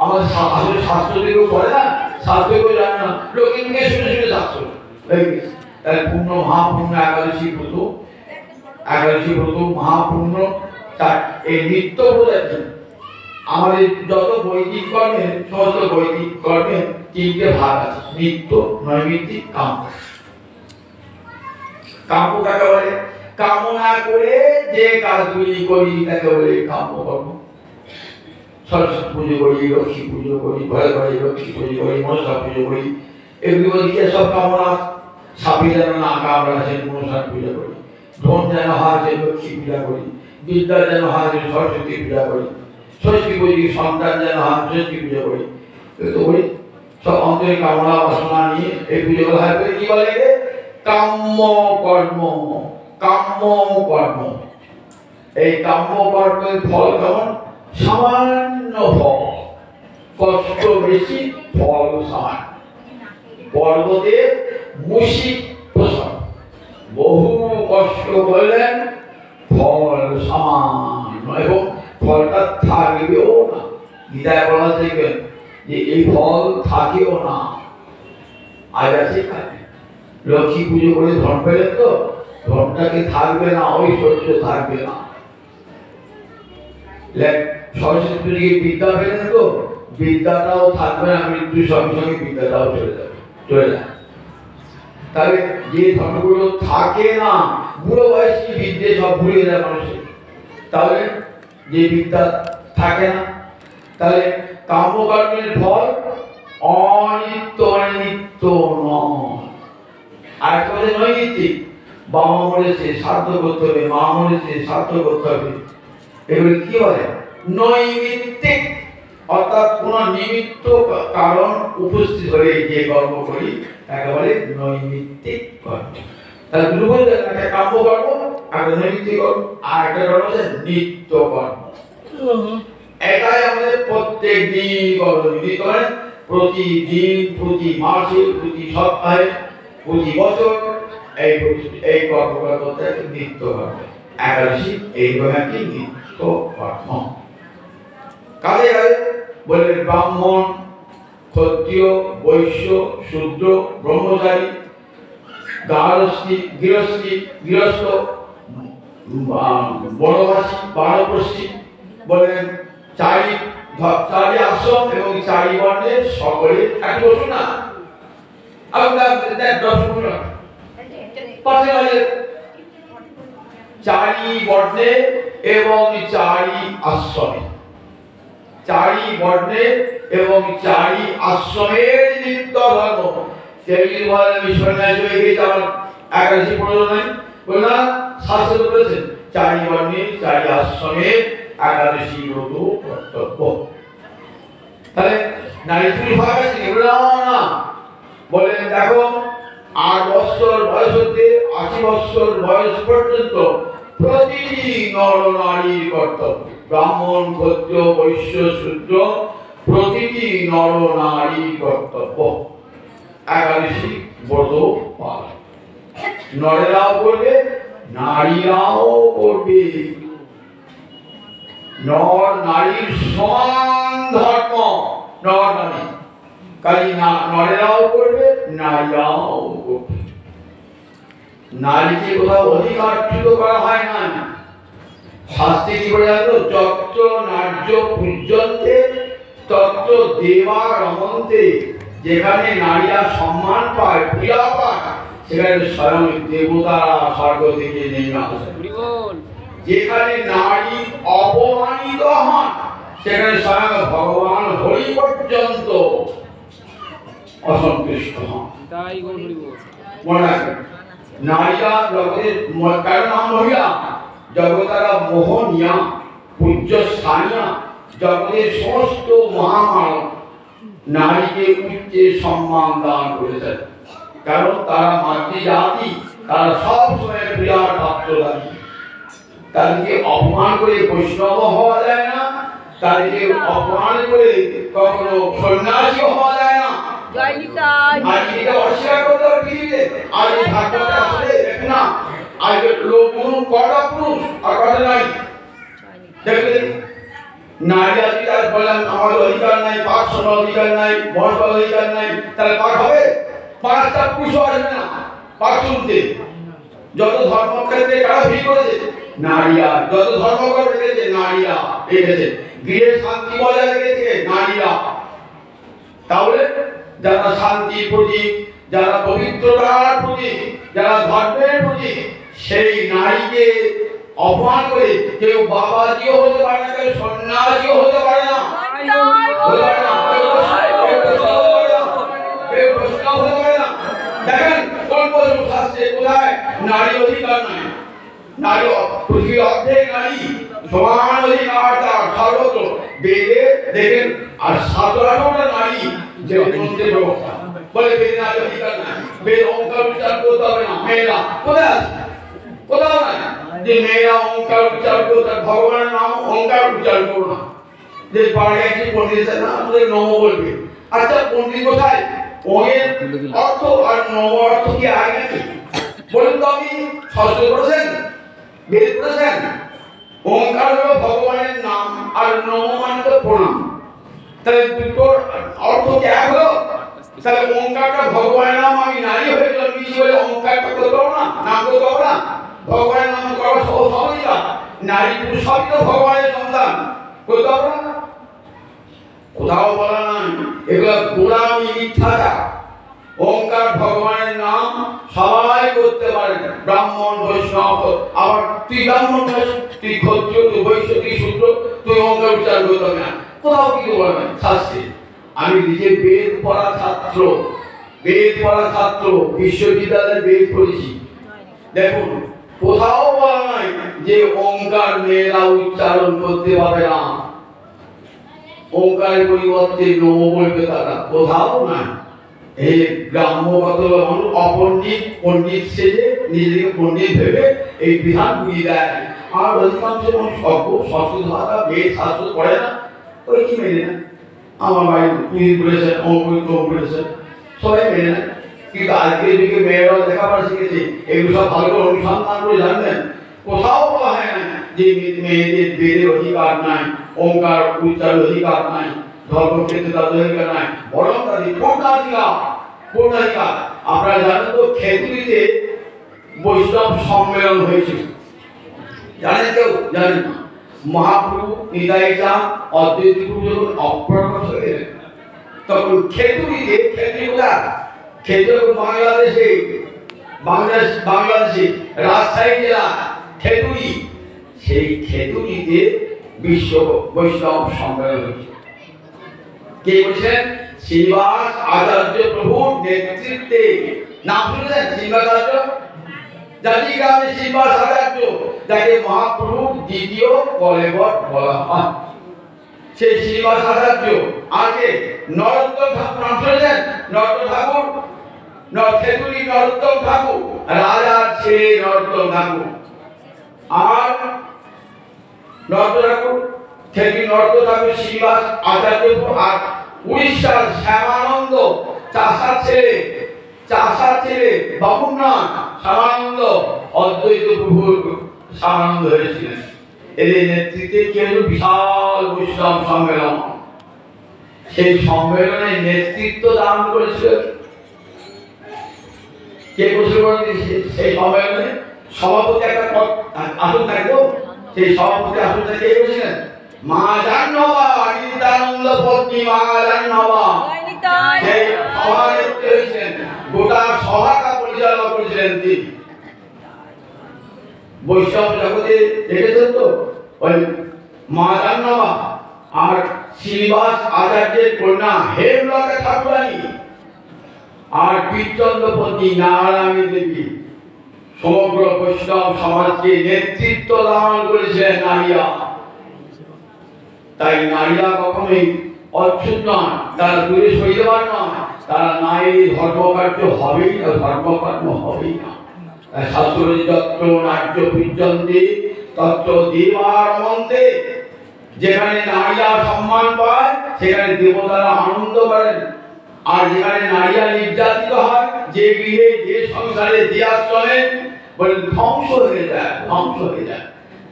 আমাদের আসলে শাস্ত্র দিকেও পড়ে না, শাস্ত্রকেও জানে না, লোকে শুনে শুনে শাস্ত্র। তাই পূর্ণ মহাপূর্ণ একাদশী ব্রত, একাদশী ব্রত মহাপূর্ণ। তার এই নিত্য ব্রত আমাদের যত বৈদিক কর্মের, সমস্ত বৈদিক কর্মের তিনটে ভাগ আছে, নিত্য, নৈমিত্তিক, কাম্য। কাম্য কাকে বলে? কামনা করে যে কাজগুলি করি তাকে বলে কাম্য কর্ম। সরস্বতী পুজো করি, লক্ষ্মী পুজো করি, ঘরে ঘরে লক্ষ্মী পুজো করি, মনসা পুজো করি, এগুলি বলছি সব কামনা। সাপে যেন না কামড়া সে মনসা পূজা করি, ধন যেন হয় সে লক্ষ্মী পূজা করি, বিদ্যা যেন হয় সে সরস্বতী পূজা করি, সরস্বতী পুজো সন্তান যেন হয় সরস্বতী পূজা করি। তো করি সব অন্তরে কামনা বাসনা নিয়ে এই পুজোগুলো হয়। কি বলে? কাম্য কর্ম। কাম্য কর্ম। এই কাম্য কর্মের ফল কেমন? সামান্য ফল, কষ্ট বেশি, ফল সামান্য। পর্বতের মুশিক প্রসাদ, বহু কষ্ট করলেন, ফল সামান্য, এবং ফলটা থাকবেও না। গীতায় বলা দেখবেন যে এই ফল থাকেও না। আজ আছে কাছে লক্ষ্মী পুজো করে ধন পেলেন, তো ধনটাকে থাকবে না, ঐশ্বর্য থাকবে না। সরস্বতী পুজোকে বিদ্যা পেলেন, তো বিদ্যাটাও থাকবে না, মৃত্যুর সঙ্গে সঙ্গে বিদ্যাটাও চলে যাবে, চলে যায়। তাহলে যে ধনগুলো থাকে না, বুড়ো বয়সী বিদ্যে সব ভুলে যায় মানুষের। তাহলে যে বিদ্যা থাকে না, তাহলে কাম্যকর্মের ফল অনিত্য, নিত্য নয়। আর একটা হচ্ছে নৈমিত্তিক। বাবা মরেছে শ্রাদ্ধ করতে হবে, মা মরেছে শ্রাদ্ধ করতে হবে, এগুলি কি বলে? নৈমিত্তিক। অর্থাৎ কোন নিমিত্ত কারণ উপস্থিত হলে যে কর্ম করি একেবারে নৈমিত্তিক কর্ম। তাহলে দুটো বলতে একটা কাম্য কর্ম, একটা নৈমিত্তিক কর্ম, আর একটা কর্ম হচ্ছে নিত্য কর্ম। এটাই আমাদের প্রত্যেক দিন করণীয়। মানে প্রতিদিন, প্রতি মাসে, প্রতি সপ্তাহে, প্রতি বছর এই কর্মগুলো করতে হবে, নিত্য কর্ম। একাদশী এইভাবে একটি নিত্য কর্ম। কাজে কাজে বলে ব্রাহ্মণ, ক্ষত্রিয়, বৈশ্য, শূদ্র, ব্রহ্মচারী, গৃহস্থ, বনবাসী, বানপ্রস্থী, বলেন চারি আশ্রম এবং চারি বর্ণের সকলে এক বসুন না। চারি বর্ণে এবং চারি আশ্রমে, চারি বর্ণে এবং চারি আশ্রমের নিত্য ধর্ম। সেগুলি বলেন মিশনারি হয়ে গেছে, আমার একাদশী পড়লো নাই, বলে না শাস্ত্র বলেছেন চারি বর্ণে চারি আশ্রমের একাদশী ব্রত কর্তব্য। তাহলে নারী পুরুষ ভাগ আছে এগুলো না। বলেন দেখো 8 বছর বয়স হতে 80 বছর বয়স পর্যন্ত প্রতিটি নর নারীর কর্তব্য। ব্রাহ্মণ, ক্ষত্রিয়, বৈশ্য, শূদ্র প্রতিটি নর নারীর কর্তব্য একাদশী ব্রত পালন। নরেরাও করবে, নারীরাও করবে। নর নারীর সমান ধর্ম, নর নারী, কাজী নরেরাও করবে, নারীরাও করবে। নারীকে কোথাও অধিকারচ্যুত করা হয় না। শাস্ত্রে কি বলে জানো? যত্র নার্য পূজ্যন্তে তত্র দেবা রমন্তে। যেখানে নারীরা সম্মান পায়, পূজা পায়, সেখানে স্বয়ং দেবতারা স্বর্গ থেকে নেমে আসে। যেখানে নারী অপমানিত হন, সেখানে স্বয়ং ভগবান হরি পর্যন্ত অসন্তুষ্ট হন। মনে রাখবেন, নারীরা জগতের কারণ নাম মহিলা, জগতারা মোহনিয়া পূজ্য স্থানীয়। জগতের সমস্ত মহামানব নারীকে উচ্চে সম্মান দান করেছেন, কারণ তারা মাতৃজাতি, তারা সব সময় পূজার পাত্রধারী। তাদেরকে অপমান করে বৈষ্ণব হওয়া যায় না, তাদেরকে অপমান করে কখনো সন্ন্যাসী হওয়া যায় না। আর এটা অস্বীকার করতে হবে পৃথিবীতে। আর এই ভাগ্যটা আসলে দেখে না, আর লোক কটা পুরুষ আর কটা নারী দেখবেন। নারী আজকে তার বললাম আমার অধিকার নাই, পাক শোনার অধিকার নাই, বসবার অধিকার নাই, তাহলে পাক হবে? পাঁচটা পুরুষ আসবে না পাক শুনতে। যত ধর্মক্ষেত্রে কারা ভিড় করেছে? নারীরা। যত ধর্মকর্ম রেখেছে নারীরা রেখেছে। গৃহে শান্তি বজায় রেখেছে নারীরা। তাহলে যারা শান্তির প্রতীক, যারা পবিত্রতার প্রতীক, যারা ধর্মের প্রতীক, সেই নারীকে অপমান করে কেউ বাবাজিও হতে পারে না, কেউ সন্ন্যাসীও হতে পারে না, কেউ বৈষ্ণব হতে পারে না। দেখেন কল্পতরু শাস্ত্রে কোথায় নারী অধিকার নাই? নারী পৃথিবীর অর্ধেক নারী, সমান অধিকার তার সর্বত্র। বেদে দেখেন আর 17টা নারী যে মন্ত্রে ব্যবস্থা বলে বেদে নারী অধিকার নাই, বেদ ওঙ্কার উচ্চারণ করতে হবে না। মেয়েরা কোথায় আছে? কোথাও নাই যে মেয়েরা ওঙ্কার উচ্চারণ করতে, ভগবানের নাম ওঙ্কার উচ্চারণ করো না। যে পাড়ে গেছি পণ্ডিত না আমাদের নম বলবে। আচ্ছা পণ্ডিত কোথায়? ওঙের অর্থ আর নম অর্থ কি আগে নাকি? বলুন তো, আপনি শাস্ত্র পড়েছেন, বেদ পড়েছেন? ওঙ্কার হলো ভগবানের নাম আর নম মানে তো প্রণাম। তাহলে দুটোর অর্থ কি এক হলো? তাহলে ওঙ্কারটা ভগবানের নাম, আমি নারী হয়ে জন্মেছি বলে ওঙ্কারটা করতে পারবো না, নাম করতে পারবো না? ভগবানের নাম করা সহজই না। নারী পুরুষ সবই তো ভগবানের সন্তান, করতে পারবো না? কোথাও বলা নাই। এগুলো গোড়ামি, মিথ্যাচার। ওঙ্কার ভগবানের নাম সবাই করতে পারে, ব্রাহ্মণ বৈষ্ণব। আবার তুই ব্রাহ্মণ, তুই ক্ষত্রিয়, তুই বৈশ্য, তুই শূদ্র, তুই ওঙ্কার উচ্চারণ করতে হবে না। কোথাও কিছু বলে না শাস্ত্রে। আমি নিজে বেদ পড়া ছাত্র, বেদ পড়া ছাত্র, বিশ্ববিদ্যালয়ে বেদ পড়েছি। দেখুন কোথাও বলা নাই যে ওঙ্কার মেয়েরা উচ্চারণ করতে পারে না, ওঙ্কারের পরিবর্তে নম বলবে তারা, কোথাও নাই। এই গ্রাম্যগত মানুষ অপণ্ডিত পণ্ডিত সেজে নিজেকে পণ্ডিত ভেবে এই বিধান বুঝিয়ে দেয়। আর অধিকাংশ মানুষ সংস্কৃত ভাষা বেদ শাস্ত্র পড়ে না, ওই কি মেনে নেয়। আমার ভাই তুই বলেছেন, অঙ্কুরিত বলেছেন, সবাই মেনে নেয়। কিন্তু আজকের যুগে মেয়েরাও লেখাপড়া শিখেছে, এগুলো সব ভালো করে অনুসন্ধান করে জানবেন। কোথাও বলা হয় না যে মেয়েদের বেদের অধিকার নাই, ওঙ্কার উচ্চারণের অধিকার নাই, ধর্মক্ষেত্রে তাদের অধিকার নাই, বরং তাদের পূর্ণাধিকার। আপনারা জানেন তো খেতুরিতে বৈষ্ণব সম্মেলন হয়েছিল, জানেন কেউ? জানেন না। মহাপ্রভু নিতাই চাঁদ অদ্বৈত প্রভু যখন অপ্রকট হয়ে গেলেন, তখন খেতুরিতে, খেতুরি কোথায়? খেতুরি বাংলাদেশে, বাংলাদেশে রাজশাহী জেলা খেতুরি। সেই খেতুরিতে বিশ্ব বৈষ্ণব সম্মেলন হয়েছে। কে বলছেন? শ্রীনিবাস আচার্য প্রভুর নেতৃত্বে। নাম শুনেছেন শ্রীনিবাস আচার্য? জাতি গ্রামে শ্রীনিবাস আচার্য, যাকে মহাপ্রভুর দ্বিতীয় কলেবর বলা হয়, সেই শ্রীনিবাস আচার্য। আগে নরোত্তম ঠাকুর, নাম শুনেছেন? নরোত্তম ঠাকুর, খেতুরি নরোত্তম ঠাকুর, রাজার ছেলে নরোত্তম ঠাকুর। আর নরোত্তম ঠাকুর, খেতুরি নরোত্তম ঠাকুর, শ্রীনিবাস আচার্য। আর উড়িষ্যার শ্যামানন্দ, চাষার ছেলে বাবুনাথ শ্যামানন্দ, অদ্বৈত প্রভুর শ্যামানন্দ হয়েছিলেন। এদের নেতৃত্বে কি হল? বিশাল বৈষ্ণব সম্মেলন। সেই সম্মেলনে নেতৃত্ব দান করেছিল কে বসে সেই সম্মেলনে সভাপতি একটা পদ আসন থাকতো, সেই সভাপতি আসনটা কে বসেছিলেন? মা জাহ্নবা নিত্যানন্দ পত্নী মা জাহ্নবা সেই সভানেত্রী হয়েছিলেন। গোটা সভাটা পরিচালনা করেছিলেন তিনি। বৈষ্ণব জগতে দেখেছেন তো ওই মা জাহ্নবা আর শ্রীনিবাস আচার্যের কন্যা হেমলতা ঠাকুরানী আর বীরচন্দ্রপতি নারায়ণী দেবী সমগ্র বৈষ্ণব সমাজকে নেতৃত্ব দান করেছিলেন নারীরা। তাই নারীরা কখনোই অচ্ছুত নয়, তারা দূরে সইবার নয়, তারা নারী ধর্মকার্য হবেই না, ধর্মকর্ম হবেই না। শাস্ত্রে যত্র নার্য পূজ্যন্তে তত্র দেবার মন্তে, যেখানে নারীরা সম্মান পায় সেখানে দেবতারা আনন্দ করেন, আর যেখানে নারীরা নির্যাতিত হয়, যে গৃহে যে সংসারে যে আশ্রমে বলে ধ্বংস হয়ে যায়, ধ্বংস হয়ে যায়।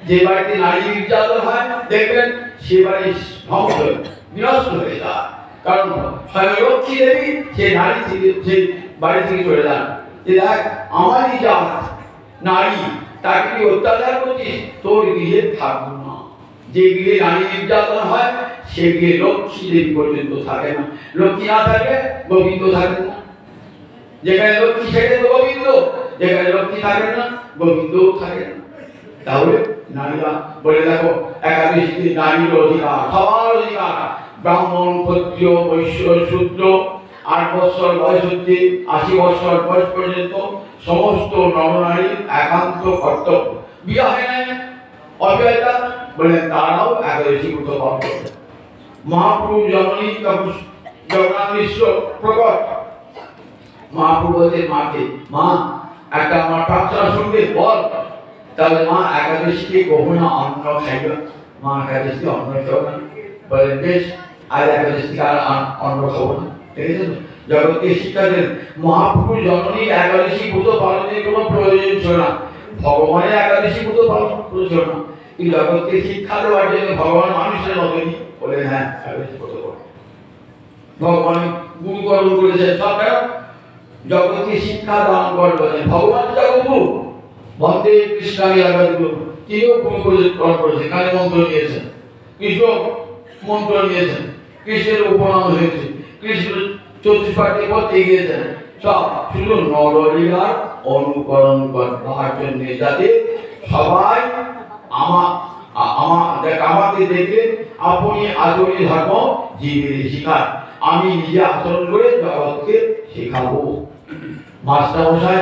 যে বাড়িতে নারী নির্যাতন হয় দেখবেন সে বাড়ি ধ্বংস বিনষ্ট হয়ে যায়। কারণ স্বয়ং লক্ষ্মী দেবী সেই নারী থেকে সেই বাড়ি থেকে চলে যান, যে দেখ আমারই জাত নারী, তাকে কি অত্যাচার করছিস, তোর গৃহে থাকবো না। যে গৃহে নারী নির্যাতন হয় সে গৃহে লক্ষ্মী দেবী পর্যন্ত থাকে না। লক্ষ্মী না থাকে গোবিন্দ থাকে না, যেখানে লক্ষ্মী সেখানে গোবিন্দ, যেখানে লক্ষ্মী থাকে না গোবিন্দও থাকে না। তাহলে নারীরা বলে দেখো একাদশীতে নারীর অধিকার, সবার অধিকার। ব্রাহ্মণ ক্ষত্রিয় বৈশ্য শূদ্র 8 বছর বয়স হতে 80 বছর বয়স পর্যন্ত সমস্ত নরনারীর একান্ত কর্তব্য। বিয়ে হয় না অবিবাহিতা বলে তারাও একাদশী ব্রত পালন করবে। মহাপ্রভু জননী জগন্নাথ মিশ্র প্রকট মহাপ্রভু বলতে মাকে, মা একটা আমার প্রার্থনা শুনবে বল। তাহলে মা একাদশীকে কখনো অন্ন খাইবে, মা একাদশী অন্ন খাও না। বলে বেশ, আজ একাদশী আর অন্ন খাবো না। দেখেছেন জগৎকে শিক্ষা দেন, মহাপ্রভু জননী একাদশী ব্রত পালনের কোনো প্রয়োজন ছিল না, ভগবানের একাদশী ব্রত পালন করেছিল না। এই জগৎকে শিক্ষা দেওয়ার জন্য ভগবান মানুষের মতনই বলে হ্যাঁ একাদশী ব্রত করো। ভগবান গুরুকরণ করেছেন সব, জগৎকে শিক্ষা দান করবেন। ভগবান জগৎগুরু বন্দে কৃষ্ণামি জগৎগুরু, তিনিও গুরুকরণ করেছেন, কানে মন্ত্র নিয়েছেন, কৃষ্ণ মন্ত্র নিয়েছেন, কৃষ্ণের উপনাম হয়েছে, কৃষ্ণ 34 পাঠে পথে গিয়েছেন। সব শুধু নরলীলার অনুকরণ করবার জন্য, যাতে সবাই আমাকে দেখে আপনি আচরণী ধর্ম জীবের শিখায়। আমি নিজে আচরণ করে জগৎকে শেখাবো। মাস্টার মশাই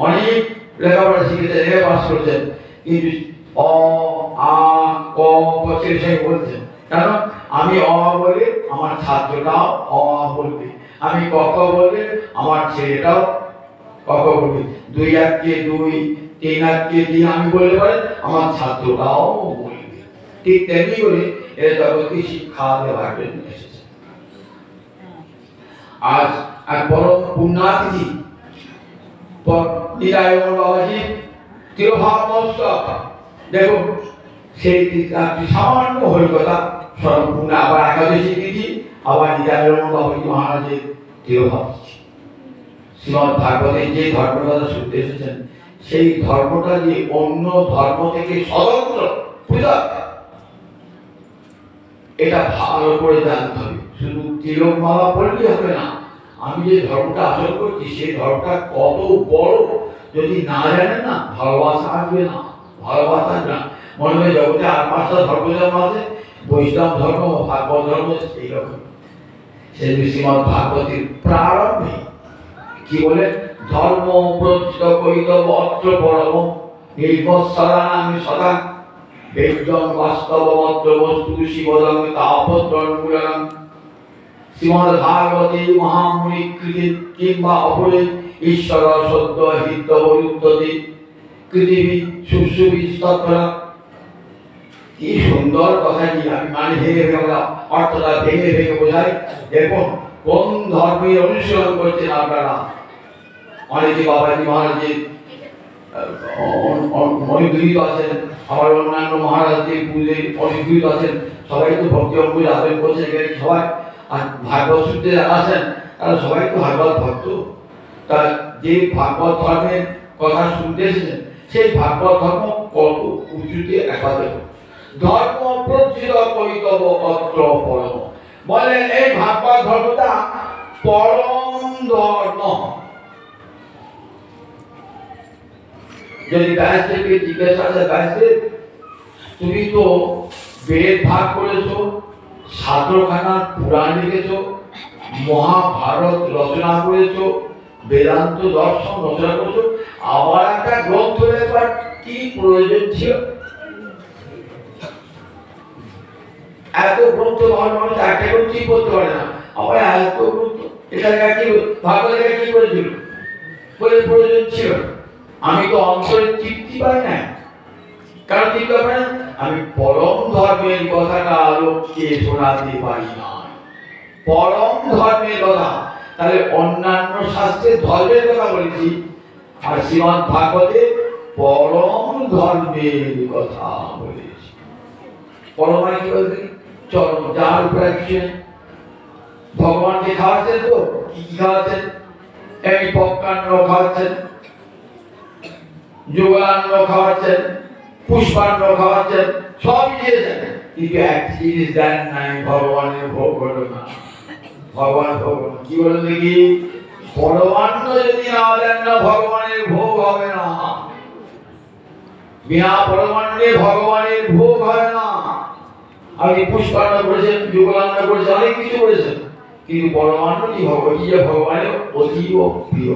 অনেক লেখাপড়া শিখেছেন, লেখা পাস করেছেন, কিন্তু অ আ ক সেই বলছেন। কারণ আমি অ বলে আমার ছাত্রটাও অ বলবে, আমি ক খ বলে আমার ছেলেটাও ক খ বলবে, 2 আঁকে 2, 3 আঁকে 3 আমি বললে পরে আমার ছাত্রটাও বলবে। ঠিক তেমনি করে এরা জগৎকে শিক্ষা দেওয়ার জন্য এসেছে। আজ এক পরম পুণ্যাতিথি নিতাইগৌর বাবাজি তিরোভাব মহোৎসব, দেখো সেই সামান্য হরিকথা স্মরণ, আবার একাদশী তিথি, আবার নিতাইগৌর বাবাজি মহারাজের তিরোভাব। শ্রীমদ ভাগবতের যে ধর্মকথা শুনতে এসেছেন, সেই ধর্মটা যে অন্য ধর্ম থেকে স্বতন্ত্র পৃথক, এটা ভালো করে জানতে হবে। শুধু তিলক মালা পড়লেই হবে না, আমি যে ধর্মটা আচরণ করছি সেই ধর্মটা কত বড় যদি না জানেন না, ভালোবাসা আসবে না, ভালোবাসা আসবে না। মনে হয় জগতে আর 5টা ধর্ম যেমন আছে, বৈষ্ণব ধর্ম ভাগবত ধর্ম সেই রকম। সেই শ্রীমদ ভাগবতের প্রারম্ভে কি বলে, ধর্ম প্রতিষ্ঠ করিত অত্র পরম নির্ভৎসরানাং সদা বেদং বাস্তব অত্র বস্তু শিবদং তাপত্রং মূলং। শ্রীমদ ভাগবতে মহামুনি কৃতি কিংবা অপরে ঈশ্বর সত্য হিত বৈরুদ্ধতে পৃথিবী সুবিস্তরা। কি সুন্দর কথাটি, আমি মানে ভেঙে ভেঙে অর্থটা ভেঙে ভেঙে বোঝাই। দেখুন কোন ধর্মের অনুসরণ করছেন আপনারা। অনেকে বাবাজি মহারাজের অনুগৃহীত আছেন, আবার অন্যান্য মহারাজদের পুজোয় অনুগৃহীত আছেন, সবাই তো ভক্তি অঙ্গ আবেদন করছেন, সবাই আর ভাগবত শুনতে যারা আসেন তারা সবাই তো ভাগবত ভক্ত। তা যে ভাগবত ধর্মের কথা শুনতে এসেছেন সেই ভাগবত ধর্ম কত উঁচুতে একবার ধর্ম প্রচিত করিতব অত্র পরম। বলেন এই ভাগবত ধর্মটা পরম ধর্ম। যদি ব্যাসদেবকে জিজ্ঞাসা আছে, ব্যাসদেব তুমি তো বেদ ভাগ করেছো, 17খানা পুরাণ লিখেছো, মহাভারত রচনা করেছো, বেদান্ত দর্শন রচনা করেছো, আবার একটা গ্রন্থ লেখার কি প্রয়োজন ছিল? এত গ্রন্থ মানুষ একটা গ্রন্থই করতে পারে না, আবার এত গ্রন্থ এটা কি ভাগবত লেখা কি করেছিল বলে প্রয়োজন ছিল? আমি তো অন্তরে তৃপ্তি পাই না। কারণ তৃপ্তি পাই না, আমি পরম ধর্মের কথাটা লোককে শোনাতে পারি না। পরম ধর্মের কথা, তাহলে অন্যান্য শাস্ত্রে ধর্মের কথা বলেছি, আর শ্রীমদ্ ভাগবতে পরম ধর্মের কথা বলেছি। পরম মানে কি বলতে? চরম, যার উপরে কিছু নেই। ভগবানকে খাওয়াচ্ছেন তো কি কি খাওয়াচ্ছেন? এই পক্কান্ন খাওয়াচ্ছেন, যোগান্ন খাওয়াচ্ছেন, পুষ্পান্ন খাওয়াচ্ছেন, সবই দিয়েছেন, কিন্তু একটি জিনিস দেন নাই, ভগবানের ভোগ হলো না। ভগবান ভোগ কি বলেন দেখি? পরমান্ন যদি না দেন না ভগবানের ভোগ হবে না। বিনা পরমান্নে ভগবানের ভোগ হয় না। আপনি পুষ্পান্ন করেছেন, যোগান্ন করেছেন, অনেক কিছু করেছেন, কিন্তু পরমান্নটি ভগবানের অতীব প্রিয়।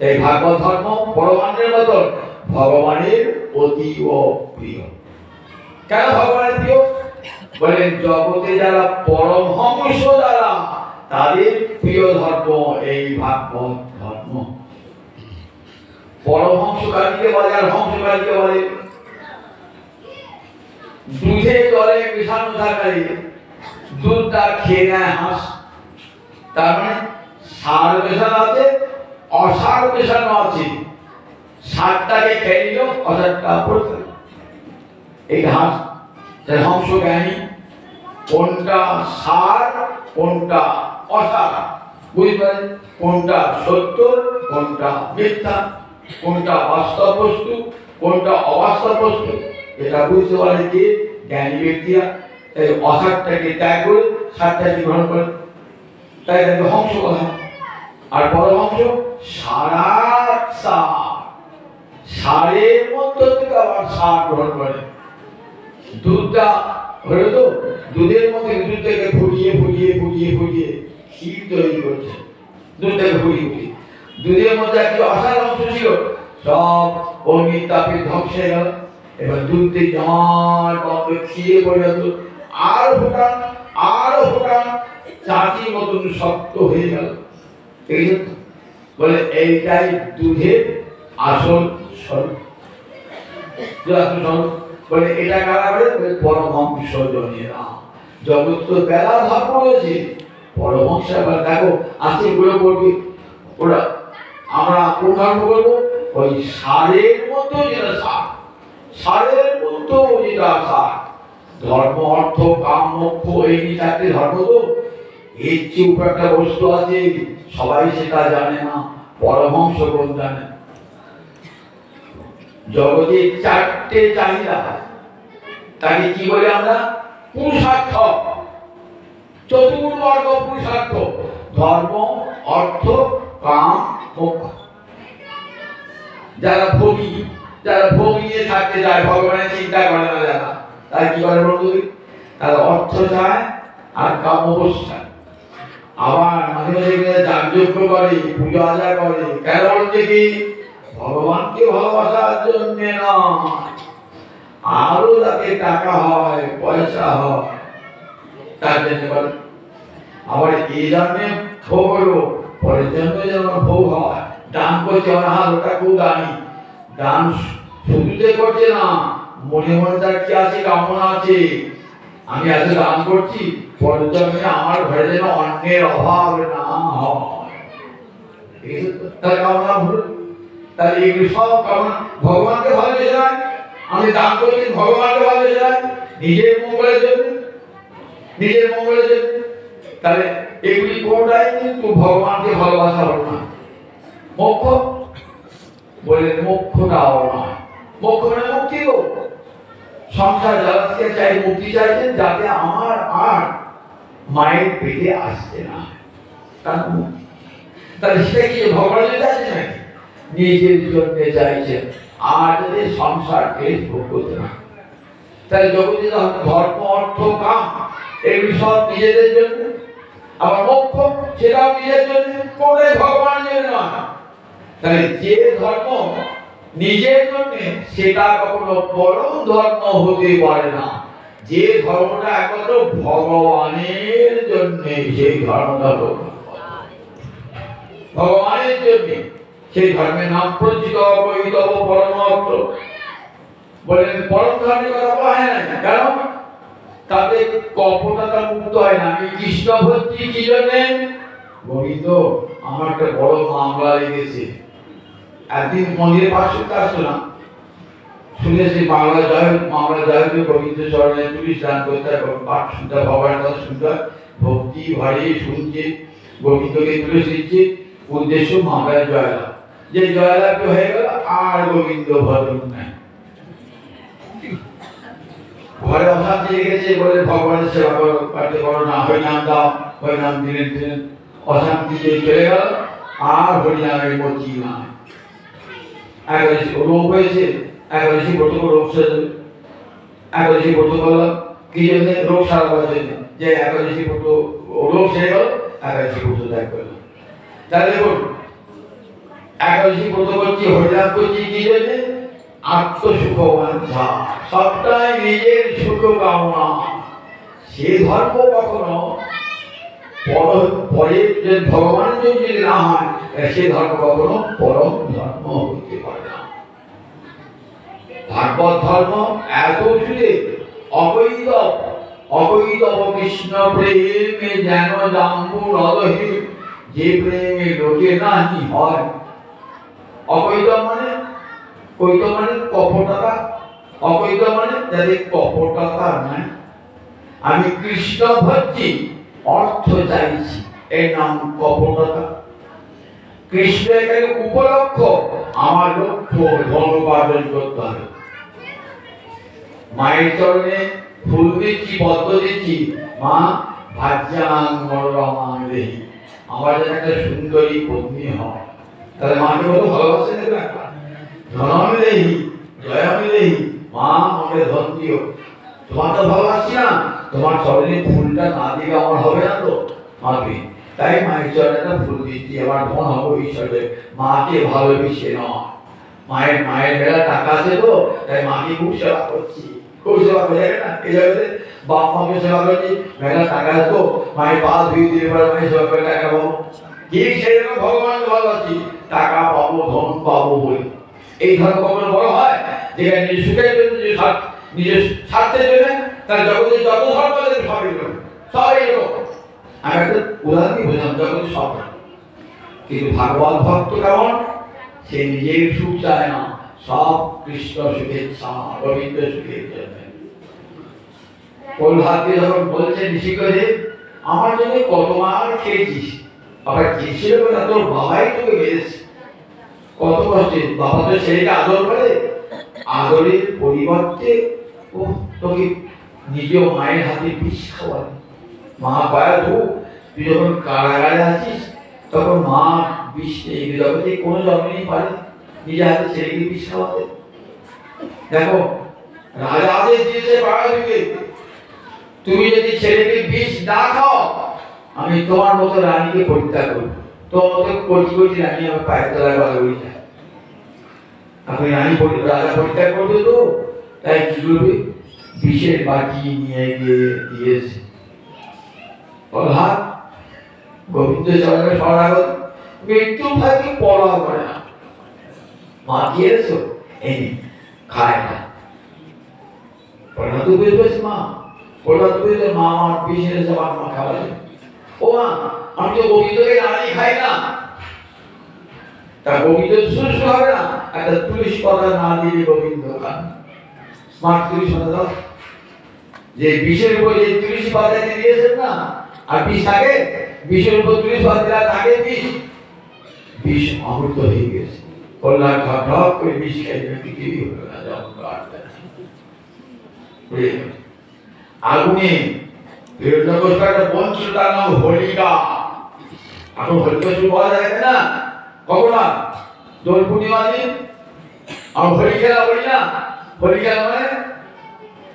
এই ভাগবত ধর্ম পরমান্নের মতন ভগবানের অতীব প্রিয়। কেন ভগবানের প্রিয়? বলেন জগতে যারা পরমহংস যারা, তাদের প্রিয় ধর্ম এই ভাগবত ধর্ম। পরমহংস কাকে বলে আর হংস কাকে বলে? দুধে জলে মিশানো থাকায় দুধটা খেয়ে নেয় হাঁস, তার মানে সার মেশানো আছে, অসার মেশানো আছে। সারটাকে খেয়ে নিল, অসারটা পড়ে এই হাঁস। হংস জ্ঞানী কোনটা সার কোনটা অসার বুঝতে পারেন, কোনটা সত্য কোনটা মিথ্যা, কোনটা বাস্তব বস্তু কোনটা অবাস্তব বস্তু, এটা বুঝতে পারে যে জ্ঞানী ব্যক্তিরা। এই অসারটাকে ত্যাগ করে সারটাকে গ্রহণ করে, তাই তাকে হংস বলা হয়। আর পরমহংস সারা সার, সারের মধ্য থেকে আবার সার গ্রহণ করে। দুধটা হলো তো, দুধের মধ্যে দুধটাকে ফুটিয়ে ফুটিয়ে ফুটিয়ে ফুটিয়ে ক্ষীর তৈরি করছে, দুধটাকে ফুটিয়ে ফুটিয়ে। দুধের মধ্যে একটি অসার অংশ ছিল, সব অগ্নির তাপে ধ্বংস হয়ে গেল। এবার দুধতে জমাট বন্ধ ক্ষীরে পরিণত, আরো ফোটান আরো ফোটান, চাচির মতন শক্ত হয়ে গেল। এই বলে এইটাই দুধের আসল স্বরূপ। বলে এটা কারা বলে? পরমহংস জনেরা। জগৎ তো বেলা ধর্ম রয়েছে, পরমহংস আবার দেখো আছে গুলো করবে। ওরা আমরা কোন ধর্ম করবো? ওই সারের মতো যেটা সার, সারের মতো যেটা সার। ধর্ম অর্থ কাম মোক্ষ এই চারটে ধর্ম, তো এর চেয়ে উপর একটা বস্তু আছে, সবাই সেটা জানে না, পরমহংস কোন জানে। জগতে চারটে চাহিদা, তাকে কি বলি আমরা? পুরুষার্থ। চতুর্বর্গ পুরুষার্থ, ধর্ম অর্থ কাম মোক্ষ। যারা ভোগী, যারা ভোগ নিয়ে থাকতে চায়, ভগবানের চিন্তা করে না যারা, তারা কি করে বন্ধু? তারা অর্থ চায় আর কাম চায়। আবার মাঝে মাঝে যাগযজ্ঞ করে, পূজা আচার করে, কেন বলতে কি? ভগবানকে ভালোবাসার জন্য না, আরো যাতে টাকা হয় পয়সা হয় তার জন্য করে। আবার এই জন্যে ভোগ হলো, পরের জন্য যেন ভোগ হয়। দান করছে, হ্যাঁ ওটা খুব দানি। দান শুধুতে করছে না, মনে মনে তার কি আছে, কামনা আছে, আমি এত দান করছি, পরের জন্মে আমার ঘরে যেন অন্যের অভাব না হয়, তার কামনা ভুল। তাহলে এগুলো সব কামনা ভগবানকে ভালোবেসে নয়, আমি দান করছি ভগবানকে ভালোবেসে নয়, নিজের মঙ্গলের জন্য, নিজের মঙ্গলের জন্য। তাহলে এগুলি কোনটাই কিন্তু ভগবানকে ভালোবাসা হলো না। মোক্ষ বলে মোক্ষটাও নয়। মোক্ষ মানে মুক্তি গো। সংসার জ্বালাতে চাই, মুক্তি চাইছেন যাতে আমার আর মায়ের পেটে আসতে না। তাহলে সেটা কি ভগবানের চাইছে নাকি? নিজের জন্য চাইছেন, আর যাতে সংসার ক্লেশ ভোগ করতে না। তাহলে জগতে ধর্ম অর্থ কাম এগুলি সব নিজেদের জন্য, আবার মোক্ষ সেটাও নিজের জন্য, কোনটাই ভগবানের জন্য নয়। তাহলে যে ধর্ম নিজের জন্য সেটা কখনো পরম ধর্ম হতে পারে না। যে ধর্মটা একমাত্র ভগবানের জন্য, সেই ধর্মটা ভগবানের জন্য, সেই ধর্মের নাম প্রচিত অপরিতব পরমাত্ম। বলেন পরম ধর্মের কথা বলা হয় না, কারণ তাতে কপটতা মুক্ত হয় না। আমি কৃষ্ণ ভক্তি কি জন্য? গোবিন্দ আমার একটা বড় মামলা লেগেছে। একদিন মন্দিরে পাশ করতে আসতো না, শুনেছি মামলা জয় গোবিন্দ চরণে পুলিশ দান করতে, পাঠ শুনতে, ভগবানের কথা শুনতে, ভক্তি ভারী শুনছে, গোবিন্দকে তুলে দিচ্ছে, উদ্দেশ্য মামলায় জয়লাভ। যে জয়লাভ হয়ে গেল আর গোবিন্দ ভজন নাই, ঘরে অশান্তি লেগেছে বলে ভগবানের সেবা করো, পাঠে করো না, হরিনাম দাও, হরিনাম দিলেন, অশান্তি যে চলে গেল আর হরিনামের মতি না। একাদশী রোগ হয়েছে, একাদশী ব্রত রোগ সেরে, একাদশী ব্রত করলাম কি জন্য? রোগ সারাবার জন্য। যে একাদশী ব্রত রোগ সেরে গেল, একাদশী ব্রত ত্যাগ করলাম। তাহলে দেখুন একাদশী ব্রত করছি, হরিনাম করছি কি জন্য? আত্মসুখ বাঞ্ছা, সবটাই নিজের সুখ কামনা। সে ধর্ম কখনো পরে ভগবানের জন্য যদি না হয়, সে ধর্ম কখনো পরম ধর্ম হতে পারে না। ভাগবত ধর্ম এত সুদে অবৈতব কৃষ্ণ প্রেমে যেন জাম্বু নদহি, যে প্রেমে লোকে নাহি হয়। অবৈতব মানে কৈত মানে কপটতা, অকৈত মানে যাদের কপটতা নাই। আমি কৃষ্ণ ভক্তি অর্থ চাইছি, এর নাম কপটতা। কৃষ্ণ এখানে উপলক্ষ, আমার লক্ষ্য ধন উপার্জন করতে হবে। মায়ের চরণে ফুল দিচ্ছি, পদ্ম দিচ্ছি, মা ভাজ্যাং মনোরমা দেহি, আমার যেন একটা সুন্দরী পত্নী হয়। তাহলে মাকে কত ভালোবাসে দেখবে। ধন দেহি জয় দেহি, মা আমাকে ধন দিও। তোমার তো ভালোবাসি না, তোমার চরণে ফুলটা না দিলে আমার হবে না তো মাকে। তাই মায়ের চরণে ফুল দিচ্ছি, আমার ধন হবো ঈশ্বরের। মাকে ভালোবেসে নয়, মায়ের বেলা টাকা আছে তো, তাই মাকে খুব সেবা করছি, খুব সেবা করে না। এই জায়গাতে বাপ মাকে সেবা করছি, বেলা টাকা আছে তো, মায়ের পা ধুয়ে দিয়ে মায়ের সেবা করে টাকা পাবো। ঠিক সেরকম ভগবানকে ভালোবাসি, টাকা পাবো, ধন পাবো বলে। এই ধর্ম কখনো বড় হয়? যেখানে নিজের সুখের জন্য, নিজের স্বার্থের জন্য, তার জগতে যত ধর্ম আছে সব এরকম, সব এরকম। আমি একটা উদাহরণই বুঝলাম, জগতে সব। কিন্তু ভাগবত ভক্ত কেমন? সে নিজের সুখ চায় না, সব কৃষ্ণ সুখের চায়, গোবিন্দ সুখের জন্য। প্রহ্লাদকে যখন বলছেন ঋষিকেশে, আমার জন্য কত মার খেয়েছিস, আবার খেয়েছিল না, তোর বাবাই তোকে মেরেছে, কত কষ্টে। বাবা তো ছেলেকে আদর করে, আদরের পরিবর্তে ও তোকে নিজ মায়ের হাতে বিষ খাওয়ায়। মা পায়া তুই যখন কারাগারে আছিস, তখন মা বিষ নেই, জগতে কোনো জন্মেই পারে নিজের হাতে ছেলেকে বিষ খাওয়াতে। দেখো রাজা আদেশ দিয়েছে পাড়াদিকে, তুমি যদি ছেলেকে বিষ না খাও, আমি তোমার মতো রানীকে পরিত্যাগ করবো। তোমার মতো কোটি কোটি রানী আমার পায়ের তলায় বাধা উড়ে যায়। আপনি রানী রাজা পরিত্যাগ করবে তো, তাই কি করবে? বিষের বাটি নিয়ে গিয়ে দিয়েছে। প্রহ্লাদ গোবিন্দ চরণে শরণাগত, মৃত্যু ভাইকে পড়া করে না। মা দিয়েছো এই খায় না। প্রহ্লাদ বুঝেছে মা, প্রহ্লাদ বুঝেছে মা আমার বিষের এসে মা খাওয়ালে। ও মা, আমি তো গোবিন্দকে রানী খাই না, তা গোবিন্দ সুস্থ হবে না? একটা তুলসী পাতা না দিলে গোবিন্দ খান। মা তুলসী পাতা দাও, যে বিষের উপর যে তুলসী পাতা দিয়েছেন না, আর বিষ থাকে, বিষের উপর 30 বার দিলা থাকে বিষ, বিষ অমৃত হয়ে গেছে। কল্যাণ ঢক করে বিষ খাইবে, কিছুই হলো না। আগুনে একটা বোন ছিল, তার নাম হোলিকা। এখন হোলিকা শুরু পাওয়া যায় না, কখন দোল পূর্ণিমা দিন আমি হোলি খেলা বলি না। হোলি খেলা মানে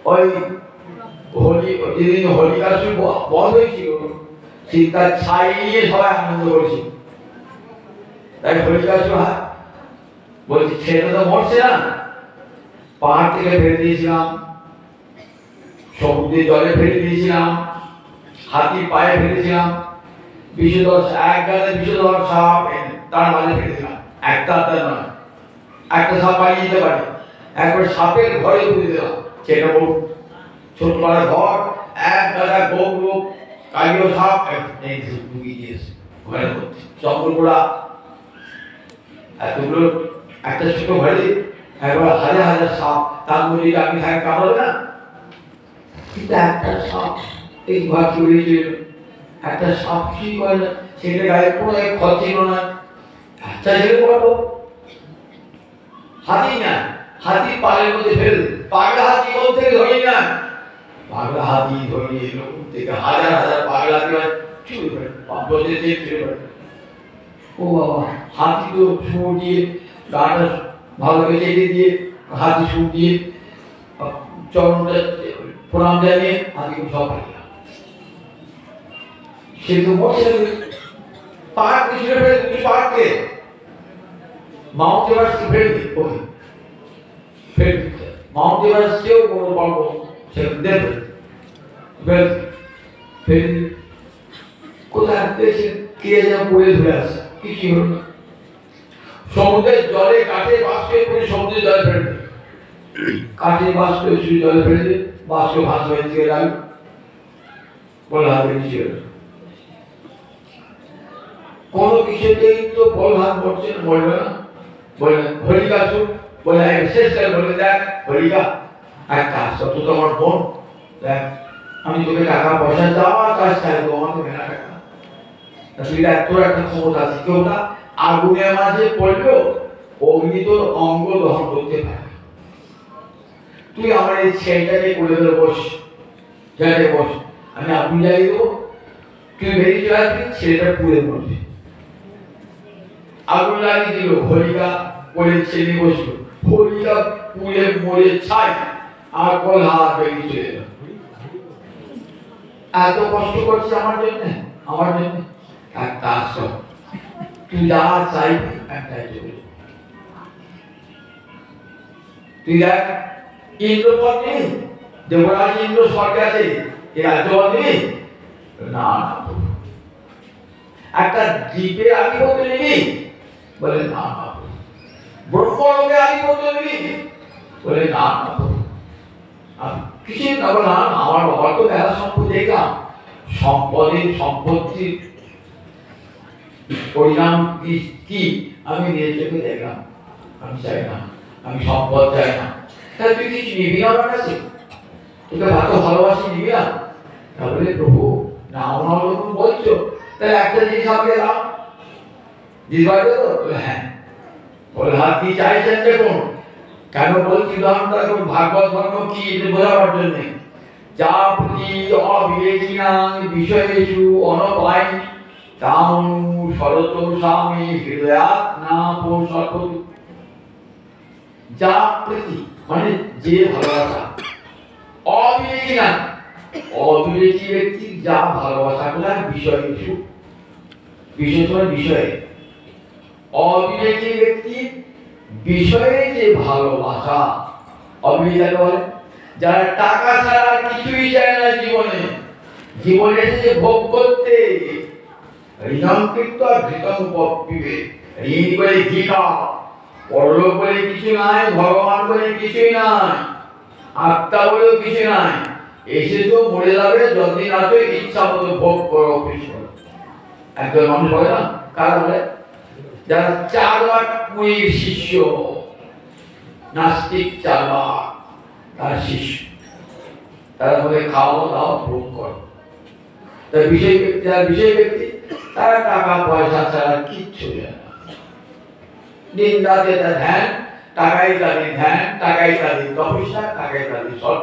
ওই হোলি, যেদিন হোলিকা শুরু বন্ধ হয়েছিল, শীতকাল ছাই নিয়ে সবাই আনন্দ করেছে। তাই হোলিকা শুরু হয় বলছি, ছেলেটা তো মরছে না, পাহাড় থেকে ফেলে দিয়েছিলাম, সমুদ্রের জলে ফেলে দিয়েছিলাম, হাতির পায়ে ফেলেছিলাম, বিষধর এক গালে বিষধর সাপ তার মাঝে ফেলেছিলাম। একটা নয়, একটা সাপ পালিয়ে যেতে পারে, একবার সাপের ঘরে ঢুকে দিলাম। সেটা বল ছোট পাড়া ঘর, এক গাদা গৌর কালীয় সাপ ঢুকিয়ে দিয়েছে ঘরের মধ্যে, জঙ্গল পোড়া এতগুলো একটা ছোট ঘরে একবার হাজার হাজার সাপ, তার মধ্যে আপনি থাকে কামড়াবে না। কিন্তু একটা সাপ এই ঘর চলে ছিল, একটা সাপ কিছুই করে না, সেটা গায়ে কোনো ক্ষত ছিল না। আচ্ছা ছেলে বলবো হাতি না, হাতি পালের মধ্যে ফেলে পাগলা হাতি কোন থেকে ধরি না, পাগলা হাতি ধরি এরকম থেকে হাজার হাজার পাগলা হাতি চুরি করে পাঁচে চুরি করে। ও বাবা, হাতি তো সুর দিয়ে গাটা ভালো করে চেটে দিয়ে, হাতি সুর দিয়ে চরণটা প্রণাম জানিয়ে হাতি সব পালিয়ে সে তো বসে পাহাড় পিছনে ফেলে দুটি পাহাড়কে মাউন্ট এভারেস্ট ফেলে দিই, ওকে ফেলে দিতে মাউন্ট এভারেস্টেও বড় পর্ব সেখানে দেবে ফেলে কোথায় পেয়েছে কে যেন পড়ে ধরে আসে, কিছু হল না। সমুদ্রের জলে কাঠে বাষ্পে করে সমুদ্রের জলে ফেলে দিই, কাঠে বাষ্পে জলে ফেলে দিই, বাষ্প ভাস হয়ে দিয়ে গেল বলে হাতে নিচে গেল। কোনো কিছুতেই তো বলহান করছে না, বলবে না, বলে হোলিকা চুপ বলে শেষ করে বলে দেখ হোলিকা এক কাজ কর, তুই তো আমার বোন, দেখ আমি তোকে টাকা পয়সা দেওয়ার কাজ চাইবো, আমাকে মেলা টাকা তুই দেখ তোর একটা ক্ষমতা আছে, কেউটা আগুনের মাঝে পড়লেও অগ্নি তোর অঙ্গ দহন করতে পারে। তুই আমার এই ছেলেটাকে করে দেবো, বস জায়গায় বস, আমি আগুন জ্বালিয়ে দেবো, তুই বেরিয়ে চলে আসবি, ছেলেটা পুড়ে মরবে। আগুন লাগিয়ে দিল, হোলিকা পরে ছেলে বসলো, হোলিকা পুড়ে মরে ছাই, আর কল হাত বেরিয়ে চলে এলো। এত কষ্ট করছে আমার জন্য, আমার জন্য এক কাজ কর, তুই যা চাইবি একটাই চলে। তুই দেখ ইন্দ্রপদ নেই, দেবরাজ ইন্দ্র স্বর্গে আছে, এ রাজ্যপদ নেই না, একটা দ্বীপে আধিপত্য নিবি বলে না, ব্রহ্মলোকে আধিপত্য নিবি বলে না, কিছু না বলে না, আমার বাবার তো মেলা সম্পদ দেখলাম, সম্পদের সম্পত্তির পরিণাম কি আমি নিজের চোখে দেখলাম, আমি চাই না, আমি সম্পদ চাই না। তাহলে তুই কিছু নিবি না আমার কাছে, তোকে ভালোবাসি নিবি না? তাহলে প্রভু না আমার যখন বলছো তাহলে একটা জিনিস আমাকে দাও, দিতে তো? হ্যাঁ। বলে হাত কি চাইছেন দেখুন, কেন বলছি উদাহরণটা দেখুন, ভাগবত ধর্ম কি এটা বোঝাবার জন্য। যা প্রতি অবিবেকিনা বিষয়েষু অনপায় তাং শরত স্বামী হৃদয়াৎ না পোষক। যা প্রতি মানে যে ভালোবাসা, অবিবেকিনা অবিবেকী ব্যক্তি যা ভালোবাসা করে বিষয়েষু, বিষয় মানে বিষয়ে, অবিবেকী ব্যক্তি বিষয়ে যে ভালোবাসা, অবিবেকী বলে যারা টাকা ছাড়া কিছুই চায় না জীবনে, জীবনে এসেছে ভোগ করতে, ঋণাঙ্কিত ঘৃতং পিবে, ঋণ বলে ঘিকা, পরলোক বলে কিছু নাই, ভগবান বলে কিছুই নাই, আত্মা বলেও কিছু নাই, এসে তো মরে যাবে, যতদিন আছে ইচ্ছা মতো ভোগ করো কৃষ্ণ। একজন মানুষ বলে না, কারা বলে যারা চার্বাক মুনির শিষ্য, নাস্তিক চার্বাক তার শিষ্য, তারা বলে খাও দাও ভোগ করো। বিষয় ব্যক্তি, যারা বিষয় ব্যক্তি তারা টাকা পয়সা ছাড়া কিচ্ছু জানে না। দিন রাতে তার ধ্যান, টাকাই তাদের ধ্যান, টাকাই তাদের তপস্যা, টাকাই তাদের সব।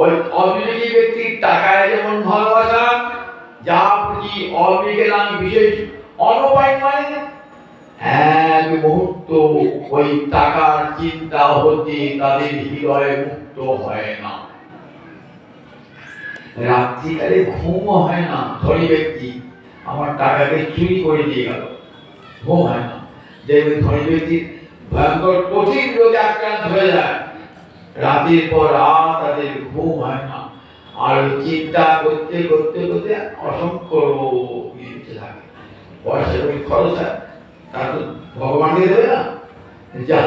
ওই অবিবেকী ব্যক্তির টাকায় যেমন ভালোবাসা, যা প্রতি অবিবেকের নামে বিশেষ অনুপায় নয়, এক মুহূর্ত ওই টাকার চিন্তা হতে তাদের হৃদয় মুক্ত হয় না। রাত্রিকালে ঘুমও হয় না। ধনী ব্যক্তি আমার টাকাকে চুরি করে নিয়ে গেল, ঘুম হয় না। দেখবে ধনী ব্যক্তি ভয়ঙ্কর কঠিন রোগে আক্রান্ত হয়ে যায়, রাতের পর রাত তাদের ঘুম হয় না। আর চিন্তা করতে করতে করতে অসংখ্য রোগ থাকে, পয়সা করে খরচ হয়, তার তো ভগবানকে দেবে না। যা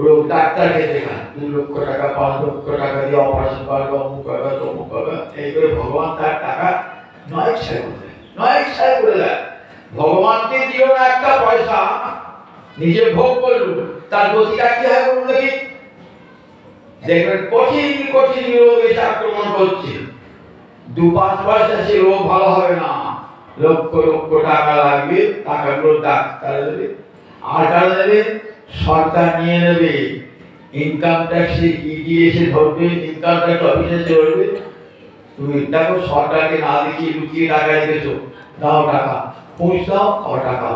রোগ ডাক্তারকে দেখা 2 লক্ষ টাকা 5 লক্ষ টাকা দিয়ে অপারেশন করবে, অমুক করবে, তমুক করবে, এই করে ভগবান তার টাকা নয় ইচ্ছায় করে দেয়। ভগবানকে দিও না একটা পয়সা, নিজে ভোগ করল, তার গতিটা কি হয় বলুন দেখি। দেখবেন কঠিন কঠিন রোগ এসে আক্রমণ করছে, 2-5 পয়সা সে রোগ ভালো হবে না, লক্ষ লক্ষ টাকা লাগবে। টাকাগুলো ডাক্তার দেবে, আর কারা দেবে? সরকার নিয়ে নেবে। ইনকাম ট্যাক্সে ইডি এসে ধরবে, ইনকাম ট্যাক্স অফিসে ধরবে। তুমি দেখো সরকারকে না দেখিয়ে লুকিয়ে টাকা রেখেছো, দাও টাকা, পৌঁছ দাও, আবার টাকা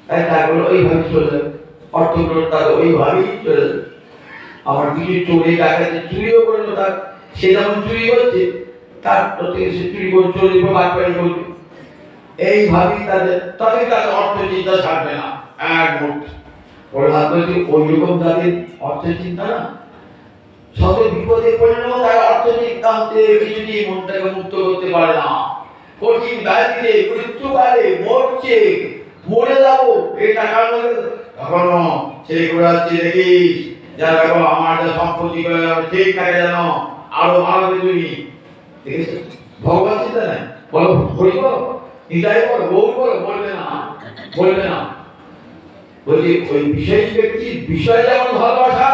তাই টাকাগুলো ওইভাবে চলে যাবে, অর্থগুলো তাদের ওইভাবেই চলে যাবে। আমার কিছু চোরে টাকাতে চুরিও করলো, তার সে যেমন চুরি করছে তার থেকে সে চুরি করে চলে যাবে, বাটপাড়ি করবে। এইভাবেই তাদের অর্থ চিন্তা ছাড়বে না এক মুহূর্তে। প্রহ্লাদ বলছে ওই রকম তাদের অর্থ চিন্তা না, শত বিপদে পড়লেও তার অর্থ চিন্তা হতে কিছুতেই মনটাকে মুক্ত করতে পারে না। কঠিন ব্যাধিতে মৃত্যুকালে মরছে, মরে যাবো এই টাকার মধ্যে, তখনও ছেলে ঘোরাচ্ছে, দেখিস যা দেখো আমার যা সম্পত্তি ঠিক থাকে যেন আরো ভালো তুমি দেখেছ। ভগবান চিন্তা নেই, বলো হরি বলো, নিতাই বলো, গৌর বলো, বলবে না, বলবে না। বলছি ওই বিশেষ ব্যক্তির বিষয় যেমন ভালোবাসা,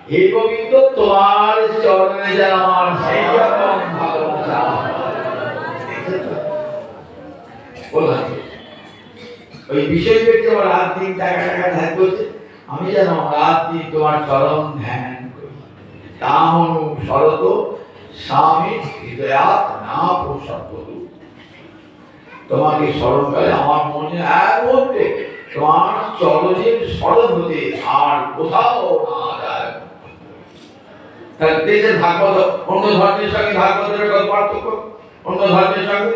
হে গোবিন্দ তোমার চরণে যেন আমার সেই রকম ভালোবাসা। ওই বিশেষ ব্যক্তি আমার রাত দিন টাকা টাকা ধ্যান করছে, আমি যেন রাত দিন তোমার চরণ ধ্যান করি। তামনু শরত স্বামী হৃদয়াত না প্রসন্ন, তোমাকে স্মরণ করে আমার মনে এক মুহূর্তে তোমার চরণের স্মরণ হতে আর কোথাও না যায়। তাহলে দেশের ভাগবত অন্য ধর্মের সঙ্গে ভাগবতের কত পার্থক্য? অন্য ধর্মের সঙ্গে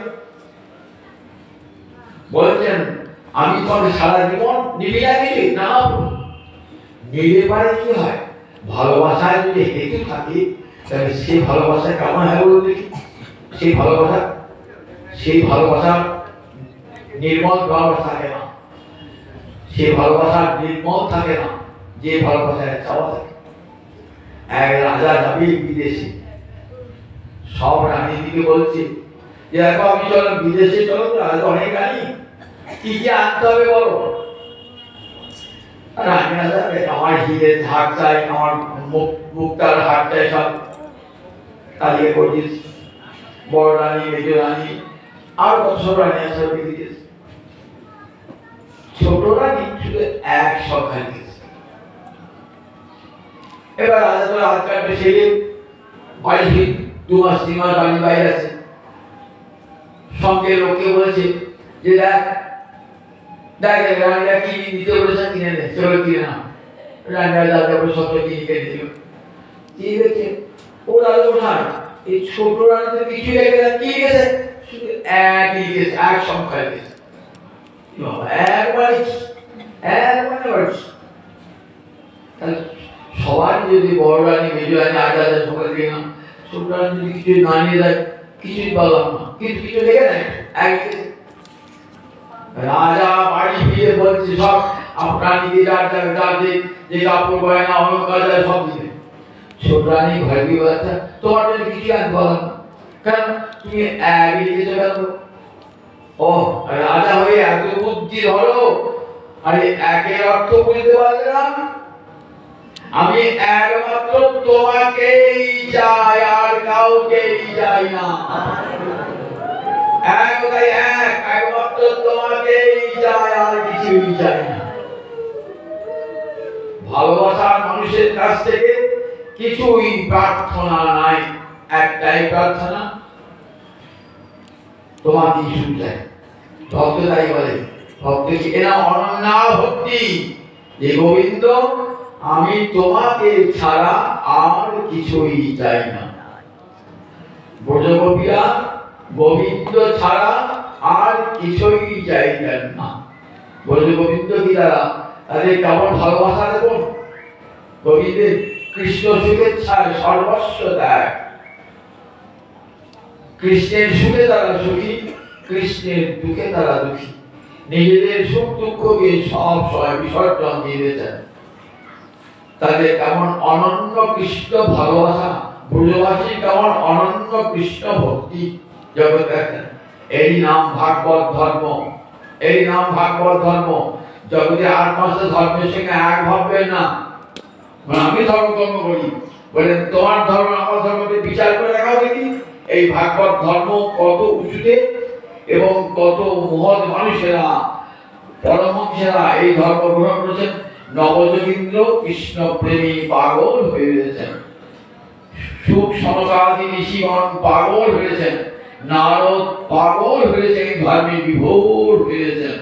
বলছেন আমি তোমাকে সারা জীবন নিবি রাখি না, নিলে পারে কি হয়? ভালোবাসায় যদি হেতু থাকে তাহলে সেই ভালোবাসা কেমন হয় বলুন দেখি। সেই ভালোবাসা নির্মল ভালোবাসা থাকে না, সেই ভালোবাসা নির্মল থাকে না, যে ভালোবাসায় চাওয়া থাকে। এক রাজা যাবে বিদেশে, সব রানীদিকে বলছে যে দেখো আমি চলো বিদেশে, চলো রাজা অনেক রানী, কি কি আনতে হবে বলো। রানী রাজা আমার হিরের হার চাই, আমার মুক্তার হার চাই, সব তালিকা করে দিয়েছি। বড় রানী, মেজ রানী, আর কত সব রানী আছে লিখে দিয়েছে। ছোট রানী শুধু এক সংখ্যা লিখেছে। এবার রাজা তো হাত কাটবে, সে বাড়ি 2 মাস 3 মাস রানী বাইরে আছে, সঙ্গে লোককে বলেছে যে দেখ রানীরা কি নিতে বলেছে কিনে নে, চলো কিনে না। রানীরা রাজা বলে সব কিনে দিল। ঠিক আছে, ও রাজা বসায় এই ছোট রানীতে কিছু লেগে কি লিখেছে? শুধু এক লিখেছে, এক সংখ্যা লিখেছে। সবাই যদি বড় রানী, মেজ রানী, আজ সকাল দিয়ে না, ছোট রানী যদি কিছু না নিয়ে যায়, কিছুই পারলাম না, কিন্তু কিছু লেগে নেয় এক। রাজা বাড়ি ফিরে বলছে সব আপনার যে কাপড় গয়না অলঙ্কার সব দিবে। ছোট রানী ঘরে গিয়ে বলছে তোমার জন্য কিছু আনতে পারলাম না, কেন তুমি এক লিখেছো কেন? ও রাজা হয়ে এত বুদ্ধি ধরো, আরে একের অর্থ বুঝতে পারলে না? আমি একমাত্র তোমাকেই চাই, আর কাউকেই চাই না। একটাই এক, একমাত্র তোমাকেই চাই, আর কিছুই চাই না। ভালোবাসার মানুষের কাছ থেকে কিছুই প্রার্থনা নাই, একটাই প্রার্থনা, তোমাকে শুধু চাই। ভক্ত তাই বলে, ভক্ত কি এরা অনন্যা ভক্তি, যে গোবিন্দ আমি তোমাকে ছাড়া আর কিছুই চাই না। ব্রজগোপীরা গোবিন্দ ছাড়া আর কিছুই চাইতেন না। ব্রজগোবিন্দ কি তারা তাদের কেমন ভালোবাসা দেখুন, গোবিন্দের কৃষ্ণ শুভেচ্ছায় সর্বস্ব দেয়। কৃষ্ণের সুখে তারা সুখী, কৃষ্ণের দুঃখে তারা দুঃখী, নিজেদের সুখ দুঃখকে সব সময় বিসর্জন দিয়ে দিয়েছেন। তাদের কেমন অনন্য কৃষ্ণ ভালোবাসা, ব্রজবাসী কেমন অনন্য কৃষ্ণ ভক্তি জগৎ দেখেন। এই নাম ভাগবত ধর্ম, এই নাম ভাগবত ধর্ম। জগতে 8 মাসে ধর্মের সঙ্গে এক ভাববে না। আমি ধর্ম কর্ম করি বলেন, তোমার ধর্ম আমার ধর্মকে বিচার করে দেখাও দেখি। এই ভাগবত ধর্ম কত উঁচুতে এবং কত মহৎ মানুষেরা, পরমহংসেরা এই ধর্ম গ্রহণ করেছেন। নবযোগীন্দ্র কৃষ্ণ প্রেমী পাগল হয়ে গেছেন, সুখ সনকাদি ঋষিগণ পাগল হয়েছেন, নারদ পাগল হয়েছেন, ধর্মে বিভোর হয়েছেন।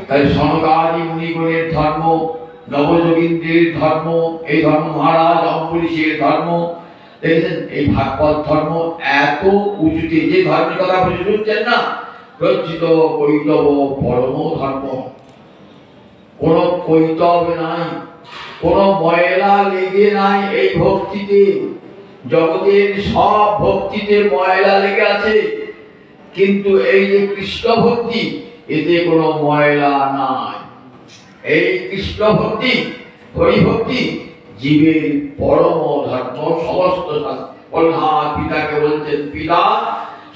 তাই সনকাদি মুনিগণের ধর্ম, নবযোগীন্দ্রের ধর্ম, এই ধর্ম মহারাজ অম্বরীশের ধর্ম, দেখেছেন এই ভাগবত ধর্ম এত উঁচুতে, যে ধর্মের কথা আপনি শুনছেন না, রচিত কৈতব পরম ধর্ম। কোন কৈতব নাই, কোন ময়লা লেগে নাই এই ভক্তিতে। জগতের সব ভক্তিতে ময়লা লেগে আছে, কিন্তু এই যে কৃষ্ণ ভক্তি, এতে কোনো ময়লা নাই। এই কৃষ্ণ ভক্তি, হরি ভক্তি জীবের পরম ধর্ম। সমস্ত প্রধান পিতাকে বলছেন, পিতা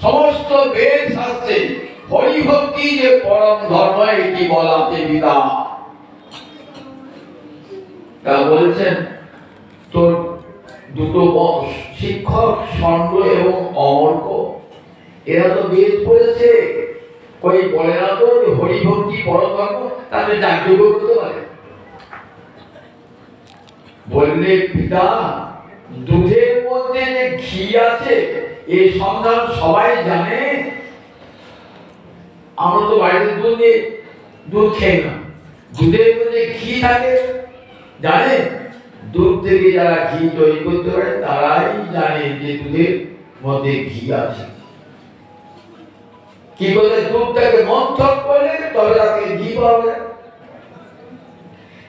সমস্ত বেদ শাস্ত্রে হরি ভক্তি যে পরম ধর্ম, এটি বলাতে পিতা। তা বলছেন তোর দুটো শিক্ষক ষণ্ড এবং অমর্ক, এরা তো বেদ পড়েছে, ওই বলে না তো হরি ভক্তি পরম ধর্ম, তাদের যাজ্ঞ করতে পারে। বললে পিতা দুধের মধ্যে যে ঘি আছে এই সন্ধান সবাই জানে। আমরা তো বাড়িতে দুধ খেয়ে না, দুধের মধ্যে ঘি থাকে জানে। দুধ থেকে যারা ঘি তৈরি করতে পারে তারাই জানে যে দুধের মধ্যে ঘি আছে। কি বলে, দুধটাকে মন্থন করলে তবে তাকে ঘি পাওয়া যায়।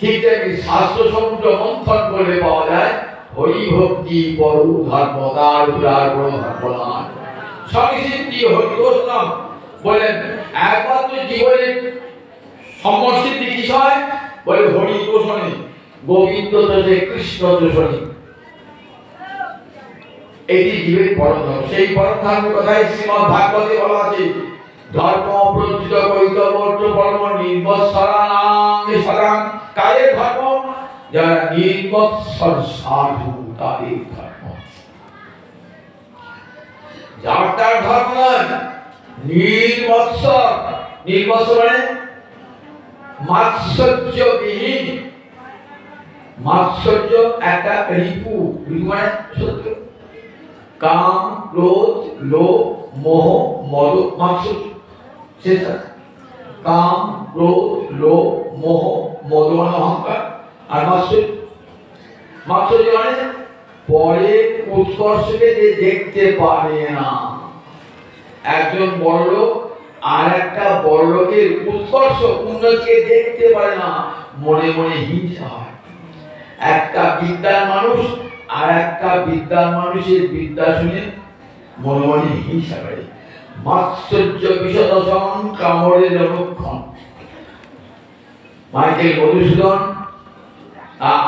ঠিক তেমনি শাস্ত্র সমুদ্র মন্থন করলে পাওয়া যায় হরি ভক্তি পরম ধর্ম, তার আর বড় ধর্ম নয়। সংসিদ্ধি হরি নাম বলেন, একমাত্র জীবনের সমসিদ্ধি বিষয় বলে হরি দোষণে, গোবিন্দ দোষে, কৃষ্ণ দোষণে। এটি জীবের পরম ধর্ম। সেই পরম ধর্মের কথাই শ্রীমদ্ ভাগবতে বলা আছে, ধর্ম প্রচিত কৈতব পরম নির্মৎসরাং সরাং। কাদের ধর্ম? যারা নির্মৎসর সাধু, তাদের ধর্ম। যার তার ধর্ম নয়, নির্মৎসর। নির্মৎসর মানে মাৎসর্যবিহীন। মাৎসর্য একটা রিপু, রিপু মানে শত্রু। কাম, ক্রোধ, লোভ, মোহ, মদ, মাৎসর্য। কাম, ক্রোধ, লোভ, মোহ, মদ মানে অহংকার, আর মাৎসর্য। মাৎসর্য মানে পরের উৎকর্ষকে যে দেখতে পারে না। একজন বড়লোক আর একটা বড়লোকের উৎকর্ষ উন্নতিকে দেখতে পারে না, মনে মনে হিংসা হয়। একটা বিদ্যার মানুষ আর একটা বিদ্যার মানুষের বিদ্যা শুনে মনে মনে হিংসা করে। মাৎসর্য বিষদশন কামড়ের অনুক্ষণ। মাইকেল মধুসূদন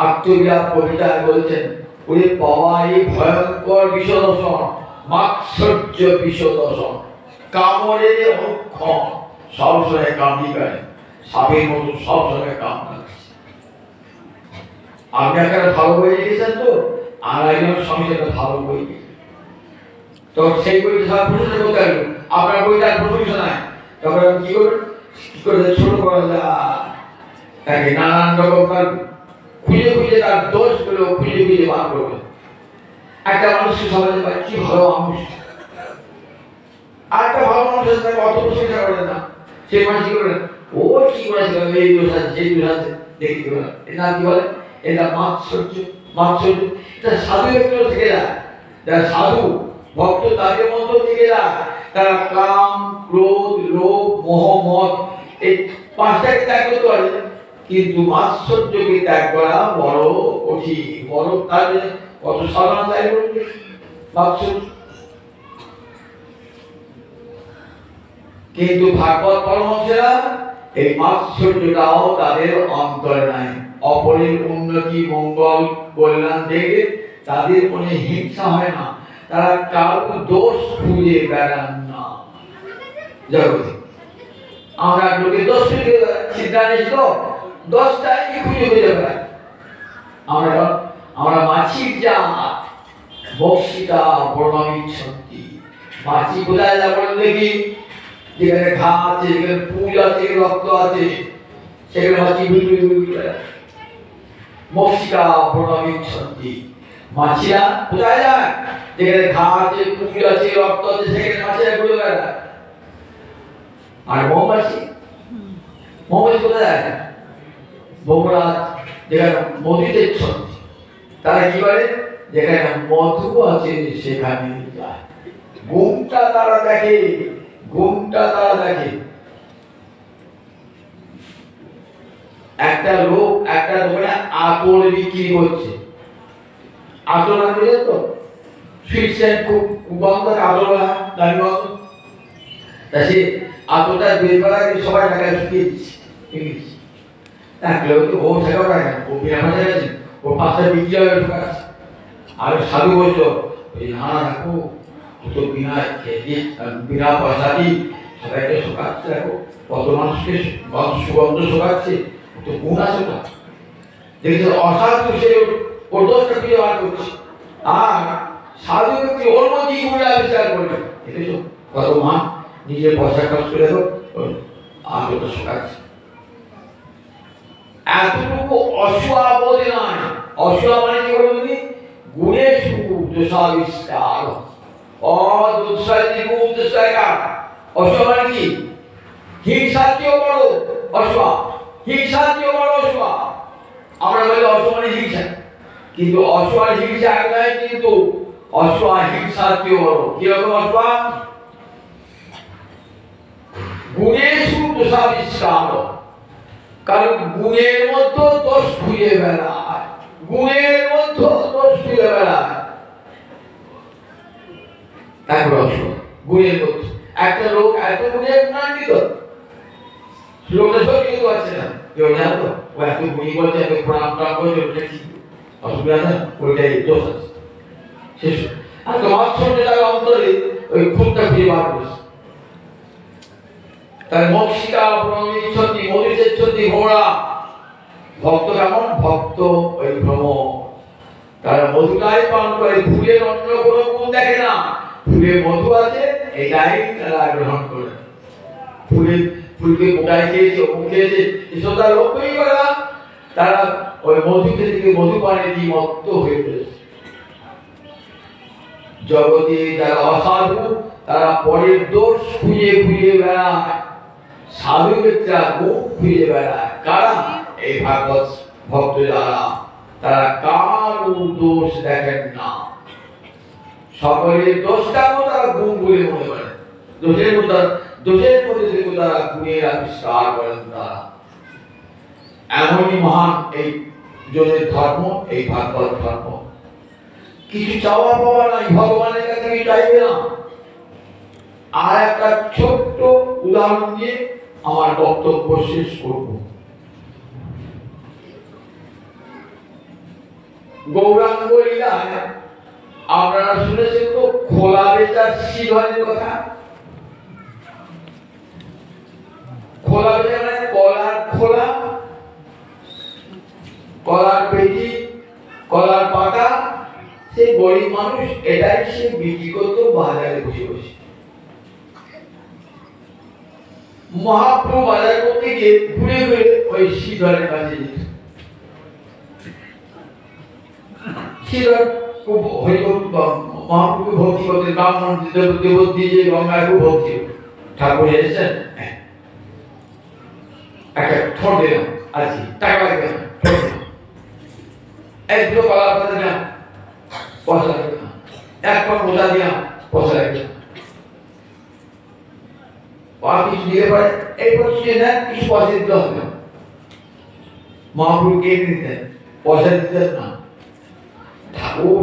আত্মবিলাপ কবিতায় বলছেন, ওরে বাবা এই ভয়ঙ্কর বিষদশন, মাৎসর্য বিষদশন, কামড়ের অনুক্ষণ। সবসময় কামড়ি করে, সাপের মতো সবসময় কামড়। আপনি একটা ভালো বই লিখেছেন তো, আর একজন স্বামী সেটা ভালো বই লিখেছেন। তো সেই বইটা সব প্রশংসা করতে লাগলো, আপনার বইটার প্রশংসা নাই। তখন আমি কি করে ছোট করা যায়, তাকে নানান রকম তার খুঁজে খুঁজে তার দোষগুলো খুঁজে খুঁজে বার করবে। একটা মানুষকে সমাজে পায় কি ভালো মানুষ, আর একটা ভালো মানুষ তাকে অত প্রশংসা করে না, সেই মানুষ কি করে ও কি করেছিল এই দোষ আছে সেই দোষ আছে দেখি কি বলে, এটা কি বলে, এটা মাৎসর্য। মাৎসর্য এটা সাধু একটু থেকে যায়, যারা সাধু ভক্ত তাদের মধ্যে থেকে যায়, তারা কাম ক্রোধ লোভ মোহ মদ এই পাঁচটাকে ত্যাগ করতে পারে, কিন্তু মাৎসর্যকে ত্যাগ করা বড় কঠিন। বড় তার কত সাধনা চাই বলবে মাৎসর্য। কিন্তু ভাগবত পরমহংসেরা এই মাৎসর্যটাও তাদের অন্তরে নাই। অপরের উন্নতি মঙ্গল কল্যাণ দেখে তাদের মনে হিংসা হয় না, তারা কারো দোষ খুঁজে বেড়ান না। জগতে আমরা লোকে দোষ খুঁজে সিদ্ধান্ত তো দোষটাই খুঁজে খুঁজে বেড়াই। আমরা মাছির জাত, বক্সিতা বর্ণামী শক্তি। মাছি কোথায় যা বলেন দেখি, যেখানে ঘা আছে, যেখানে পুজ আছে, রক্ত আছে, সেখানে মাছি মক্সিকা বর্ণামী শক্তি। মাছিরা কোথায় যায়, যেখানে ঘা আছে, পুজ আছে, রক্ত আছে, সেখানে মাছিরা ঘুরে বেড়ায়। আর মৌমাছি কোথায় যায়, বগুড়ার যেখানে মধুতে শক্তি। তারা কি করে, যেখানে মধু আছে সেখানে যায়। গুণটা তারা দেখে, গুণটা তারা দেখে। একটা লোক একটা দোকানে আতর বিক্রি করছে, আতর আনবে তো সুইট সেন্ট খুব গন্ধ, আতর দামি গন্ধ, তা সে আতরটা বের করা সবাই টাকা শুকিয়ে দিচ্ছে। ও টাকা পায় না, ও বিনা পয়সা গেছে, ও পাঁচটা বিক্রি হবে ঢুকাচ্ছে। আর সাধু বলছো না রাখো, তো বিনা পয়সা দিই সবাইকে শোকাচ্ছে। দেখো কত মানুষকে সুগন্ধ শোকাচ্ছে, তো গুণ আছে না দেখেছে। অসাধু সে ওর দোষটা খুঁজে বার করছে, আর সাধু ব্যক্তি ওর মধ্যেই গুণে আবিষ্কার করবে। দেখেছো কত মা নিজের পয়সা খরচ করে দেখো আর ওটা শোকাচ্ছে। এতটুকু অসুয়া বোধে নয়। অসুয়া মানে কি বলবি, গুণের দোষাবিষ্কার অসুয়া মানে কি, হিংসাতীয় বড় অসুয়া, হিংসাতীয় বড় অসুয়া। আমরা বলি অসুয়া মানে হিংসা, কিন্তু অসুয়া হিংসা এক নয়, কিন্তু অসুয়া হিংসাতীয় বড়। কিরকম অসুয়া, গুণের দোষাবিষ্কার, কারণ গুণের মধ্যে দোষ খুঁজে বেড়ায়, গুণের মধ্যে দোষ খুঁজে বেড়ায়। তারপর গুণের মধ্যে একটা লোক এত গুণে উন্নয়নিত, লোকটা সব কিন্তু পাচ্ছে না, কেউ জানো তো ও এত গুণী বলছে, এত প্রণাম করছে, ওটা কি অসুবিধা না, ওইটাই দোষ আছে শেষ। আর তোমার সঙ্গে তার অন্তরে ওই খুনটা খুঁজে বার করছে। তার মক্সিকা প্রণমিচ্ছন্তি মধুচ্ছন্তি ঘোড়া। ভক্ত কেমন, ভক্ত ওই ভ্রম, তারা মধুটাই পান করে, ফুলের অন্য কোনো গুণ দেখে না। ফুলে মধু আছে এটাই তারা গ্রহণ করে। ফুলকে মোটাই খেয়েছে, ও খেয়েছে, এসব তারা লক্ষ্যই করে না। তারা ওই মধু খেতে মধু পানে দিয়ে মত্ত হয়ে পড়েছে। জগতে যারা অসাধু তারা পরের দোষ খুঁজে খুঁজে বেড়ায়, সাধু ব্যক্তিরা মুখ খুঁজে বেড়ায়। কারা, এই ভাগবত ভক্ত যারা, তারা কারো দোষ দেখেন না, সকলের দোষটাকেও তারা গুণ বলে মনে করেন। দোষের মধ্যে থেকে তারা গুণের আবিষ্কার করেন। তারা এমনই মহান এই জনের ধর্ম, এই ভাগবত ধর্ম। কিছু চাওয়া পাওয়া নাই, ভগবানের কাছে কিছু চাইবে না। আর একটা ছোট্ট উদাহরণ দিয়ে আমার বক্তব্য শেষ করব। গৌরাঙ্গ লীলায় আপনারা শুনেছেন তো খোলা বেচার শ্রীধরের কথা। খোলা বেচা মানে কলার খোলা, কলার পেটি, কলার পাতা, সে সেই গরিব মানুষ এটাই সে বিক্রি করতো বাজারে বসে বসে। মহাপ্রভু বাজার করতে গিয়ে ঘুরে ঘুরে ওই শ্রীধরের কাছে যেত। শ্রীধর খুব মহাপ্রভু ভক্তি করতেন, ব্রাহ্মণ দেবতী যে গঙ্গায় খুব ভক্তি। ঠাকুর এসেছেন, একটা ঠোঁট দিলাম আজকে, টাকা লাগবে না, ঠোঁট দিলাম, এক দুটো কলা পাতা দিলাম, পয়সা লাগবে না, এক পর মোটা দিলাম, পয়সা লাগবে না, কিছু দিতে পারে এই পয়সা নেন, কিছু পয়সা দিতে হবে। মহাপ্রভু কে দিতেন, পয়সা দিতেন না। ঠাকুর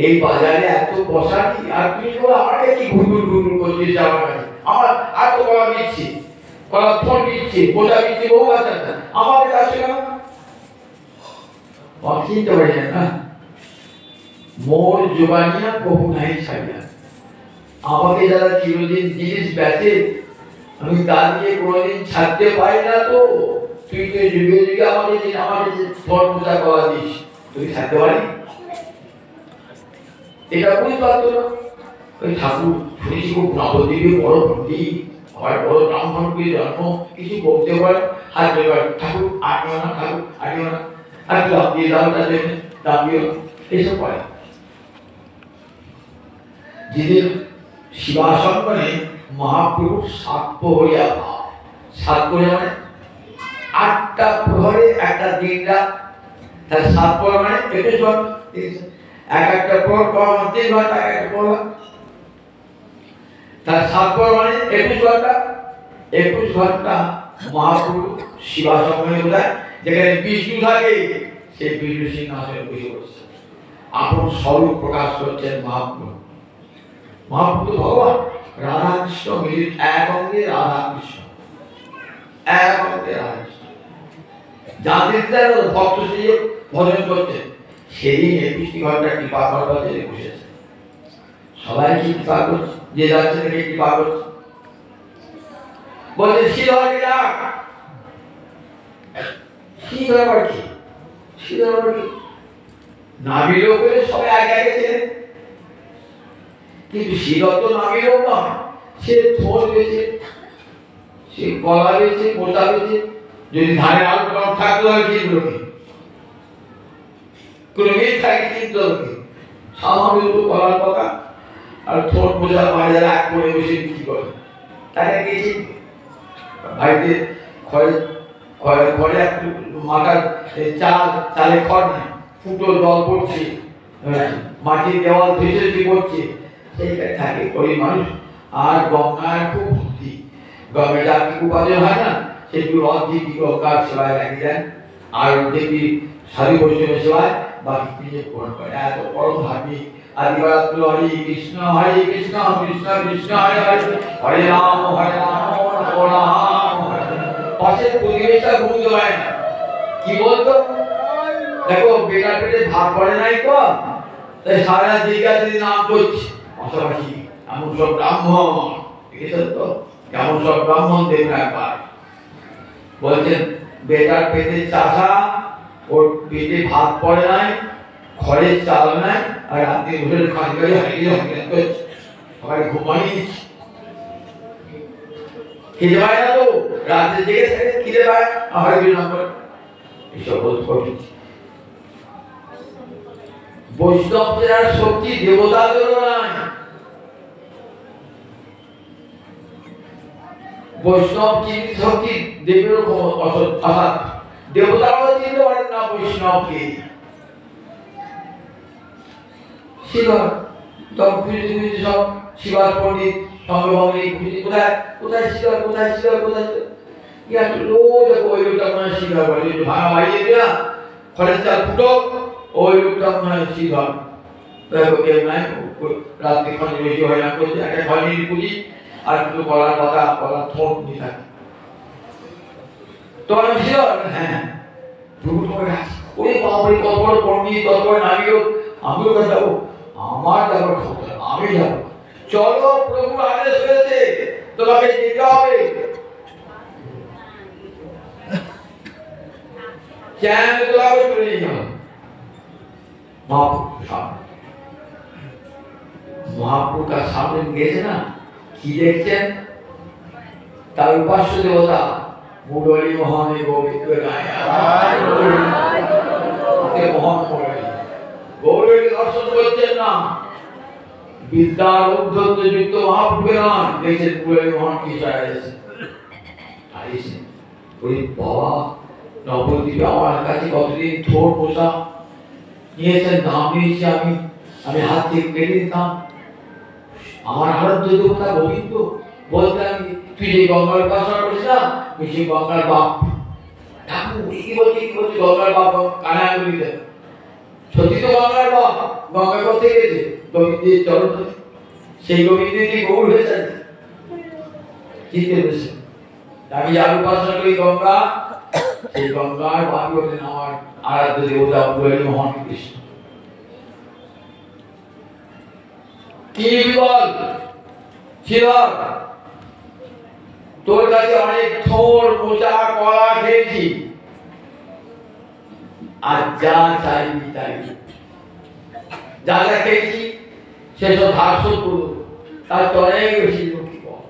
এই বাজারে এত পয়সা নেই, আর তুই আমাকে কি ঘুরঘুর ঘুরঘুর করছিস যাওয়ার কাছে, আমার আর তো কলা দিচ্ছি, কলা ফোন দিচ্ছি, মোটা দিচ্ছি, বহু আছে, আমাকে কাছে কেন চিনতে পারি না। মোর জোগানিয়া প্রভু নাই ছাড়িয়া, আমাকে যারা চিরদিন জিনিস বেচে আমি দাঁড়িয়ে কোনোদিন ছাড়তে পারি না। তো তুই তো যুগে যুগে আমাকে ফল মোটা কলা দিস, তুই ছাড়তে পারি? এটা বুঝতে পারতো না। ওই ঠাকুর শুনেছি খুব নবদ্বীপে বড় পণ্ডিত, আমার বড় ব্রাহ্মণকে জন্ম, কিছু বলতে পারে হাত দেবার, ঠাকুর আনিও না, ঠাকুর আনিও না, আর দাম দিয়ে দাও, তাদের দাম দিও, এইসব করে। যেদিন শিবাসনে মহাপ্রভু সাক্ষ্য হইয়া, সাক্ষ্য মানে 8টা প্রহরে একটা দিন রাত, তার 7 প্রহর মানে 21 ঘন্টা, এক একটা প্রহর 3 ঘন্টা, এক একটা প্রহর তার 7 প্রহর মানে 21 ঘন্টা। 21 ঘন্টা মহাপ্রভু শিবাসনে বোধহয় যেখানে বিষ্ণু থাকে সেই বিষ্ণু সিংহাসনে বসে বসছে, আপন স্বরূপ প্রকাশ করছেন মহাপ্রভু। মহাপ্রভু ভগবান রাধা কৃষ্ণ মিলিত এক অঙ্গে, রাধা কৃষ্ণ এক অঙ্গে, রাধা কৃষ্ণ যাদের ভক্ত সেজে ভজন করছে। সেদিন 21 ঘন্টা কৃপা করবার জন্য বসেছে, সবাই কি কৃপা করছে, যে যাচ্ছে তাকে কৃপা করছে। বলছে শ্রীধরকে ডাক, শ্রীধর আবার কি, শ্রীধর আবার কি, নাভি লোক হলে সবাই আগে আগে ছিলেন, কিন্তু শ্রীধর তো নাভি লোক নয়, সে ঠোঁট বেছে, সে গলা বেছে, মোটা বেছে, যদি ধানের আলু কম থাকতো তাহলে চিনতো কি, কোনো মেয়ে থাকে চিনতো কি, সামান্য একটু গলার পাতা আর ঠোঁট বোঝা বাজারে এক করে বসে বিক্রি করে, তাকে গেছি বাড়িতে খড়ে খড়ে খড়ে একটু মাথার চালে খড় নেই, ফুটো জল পড়ছে, মাটির দেওয়াল ধেসে পড়ছে, সেইটাই থাকে গরিব মানুষ। আর গঙ্গার খুব ভক্তি, গঙ্গা যা কি উপার্জন হয় না সেগুলো অর্ধেক গঙ্গার সেবায় রাখি দেন, আর দেখবি সাধু বৈষ্ণবের সেবায় বাকি নিজে পূরণ করে। এত পরম ধার্মিক। আদিবারাত্র হরে কৃষ্ণ কৃষ্ণ কৃষ্ণ হরে হরে, হরে রাম রাম হরে। পাশের পরিবেশটা বুঝতে পারে না, কি বলতো, দেখো বেটার পেটে ভাত পড়ে নাই তো, তাই সারা জিজ্ঞাসা নাম করছে পাশাপাশি এমন সব ব্রাহ্মণ, দেখেছেন তো এমন সব ব্রাহ্মণ দেখবেন একবার। বলছেন বেটার পেটে চাষা, ওর পেটে ভাত পড়ে নাই, খড়ের চাল নাই, আর রাত্রি বসে খালি করে হারিয়ে করছে, সবাই ঘুমাই দিচ্ছে, খেতে পায় না তো, রাত্রে জেগে থাকে, খিদে পায়, আবার দুই নম্বর এসব করছে। বৈষ্ণবদের আর শক্তি দেবতাদেরও নাই, বৈষ্ণব চিন্তি শক্তি দেবেরও অর্থাৎ দেবতারাও চিনতে পারেন না বৈষ্ণবকে। শিব তখন খুঁজে খুঁজে সব শিবাস পণ্ডিত সঙ্গভঙ্গি খুঁজে, কোথায় কোথায় শিব, কোথায় শিব, কোথায় শিব, রোজ ওই লোকটা মনে হয় শিব বলে, ভাঙা বাড়িয়ে দিয়া খড়ের চাল ফুটো, ওই লোকটা মনে হয় শিব। দেখো কেউ নাই, রাত্রি খন্ড বেশি হয়রান করছে, একটা খন্ডের পুঁজি আর একটু গলার কথা, গলার ঠোঁট নিয়ে থাকে, তো আমি শিব, হ্যাঁ প্রভু তোমাকে ওই বাবরি কত বড় পণ্ডিত, কত বড় নামিও, আমিও যাবো, আমার যাবার ক্ষমতা, আমি যাবো, চলো প্রভু আদেশ হয়েছে তোমাকে যেতে হবে। কেন তোমাকে চলে যেতে হবে? মহাপ্রভু তার সামনে গিয়েছে না, কি দেখছেন? তার উপাস্য দেবতা মুরলী মোহনে গোবিন্দ মোহন মুরলী গৌরীকে দর্শন করছেন না, বিদ্যার ঔদ্ধত্য যুক্ত মহাপ্রভু নন, দেখছেন মুরলী মোহন কি চাইছে। ওই বাবা নবদ্বীপে আমার কাছে কতদিন থোর পোষা নিয়েছেন, দাম নিয়েছি আমি, আমি হাত থেকে কেটে দিতাম। আমার আরাধ্য দেবতা গোবিন্দ বলতাম, তুই যে গঙ্গার উপাসনা করিস না, তুই সেই গঙ্গার বাপ। ঠাকুর কি বলছি গঙ্গার বাপ কানে আঙুলি দেন, সত্যি তো গঙ্গার বাপ। গঙ্গা কোথায় গেছে? গোবিন্দের চরণ, সেই গোবিন্দের যে গৌর হয়েছে চিনতে পেরেছে। আমি যার উপাসনা করি গঙ্গা, সেই গঙ্গার বাপ হলেন আমার আরাধ্য দেবতা মুরলী মোহন কৃষ্ণ। কি বল শিবর, তোর কাছে অনেক থোর মোচা কলা খেয়েছি, আর যা চাইবি তাই, যা যা খেয়েছি সেসব ধার শোধ করবো, তার অনেক বেশি মুক্তি পাবো।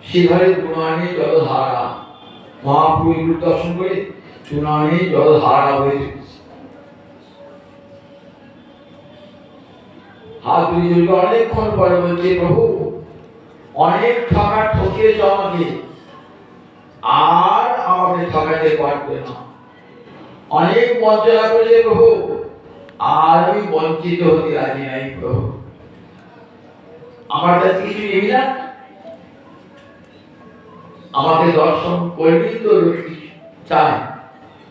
শিবরের গুণানি জলধারা, মহাপ্রভু দর্শন করে চুনানি জলধারা হয়ে চলেছে। হাত দুই অনেকক্ষণ পরে বলছে, প্রভু অনেক ঠকা ঠকিয়েছ আমাকে, আর আমাকে ঠকাতে পারবে না। অনেক বঞ্চনা করেছে প্রভু, আর আমি বঞ্চিত হতে রাজি নাই প্রভু। আমার কাছে কিছু নেবি না, আমাকে দর্শন করবি তো চাই,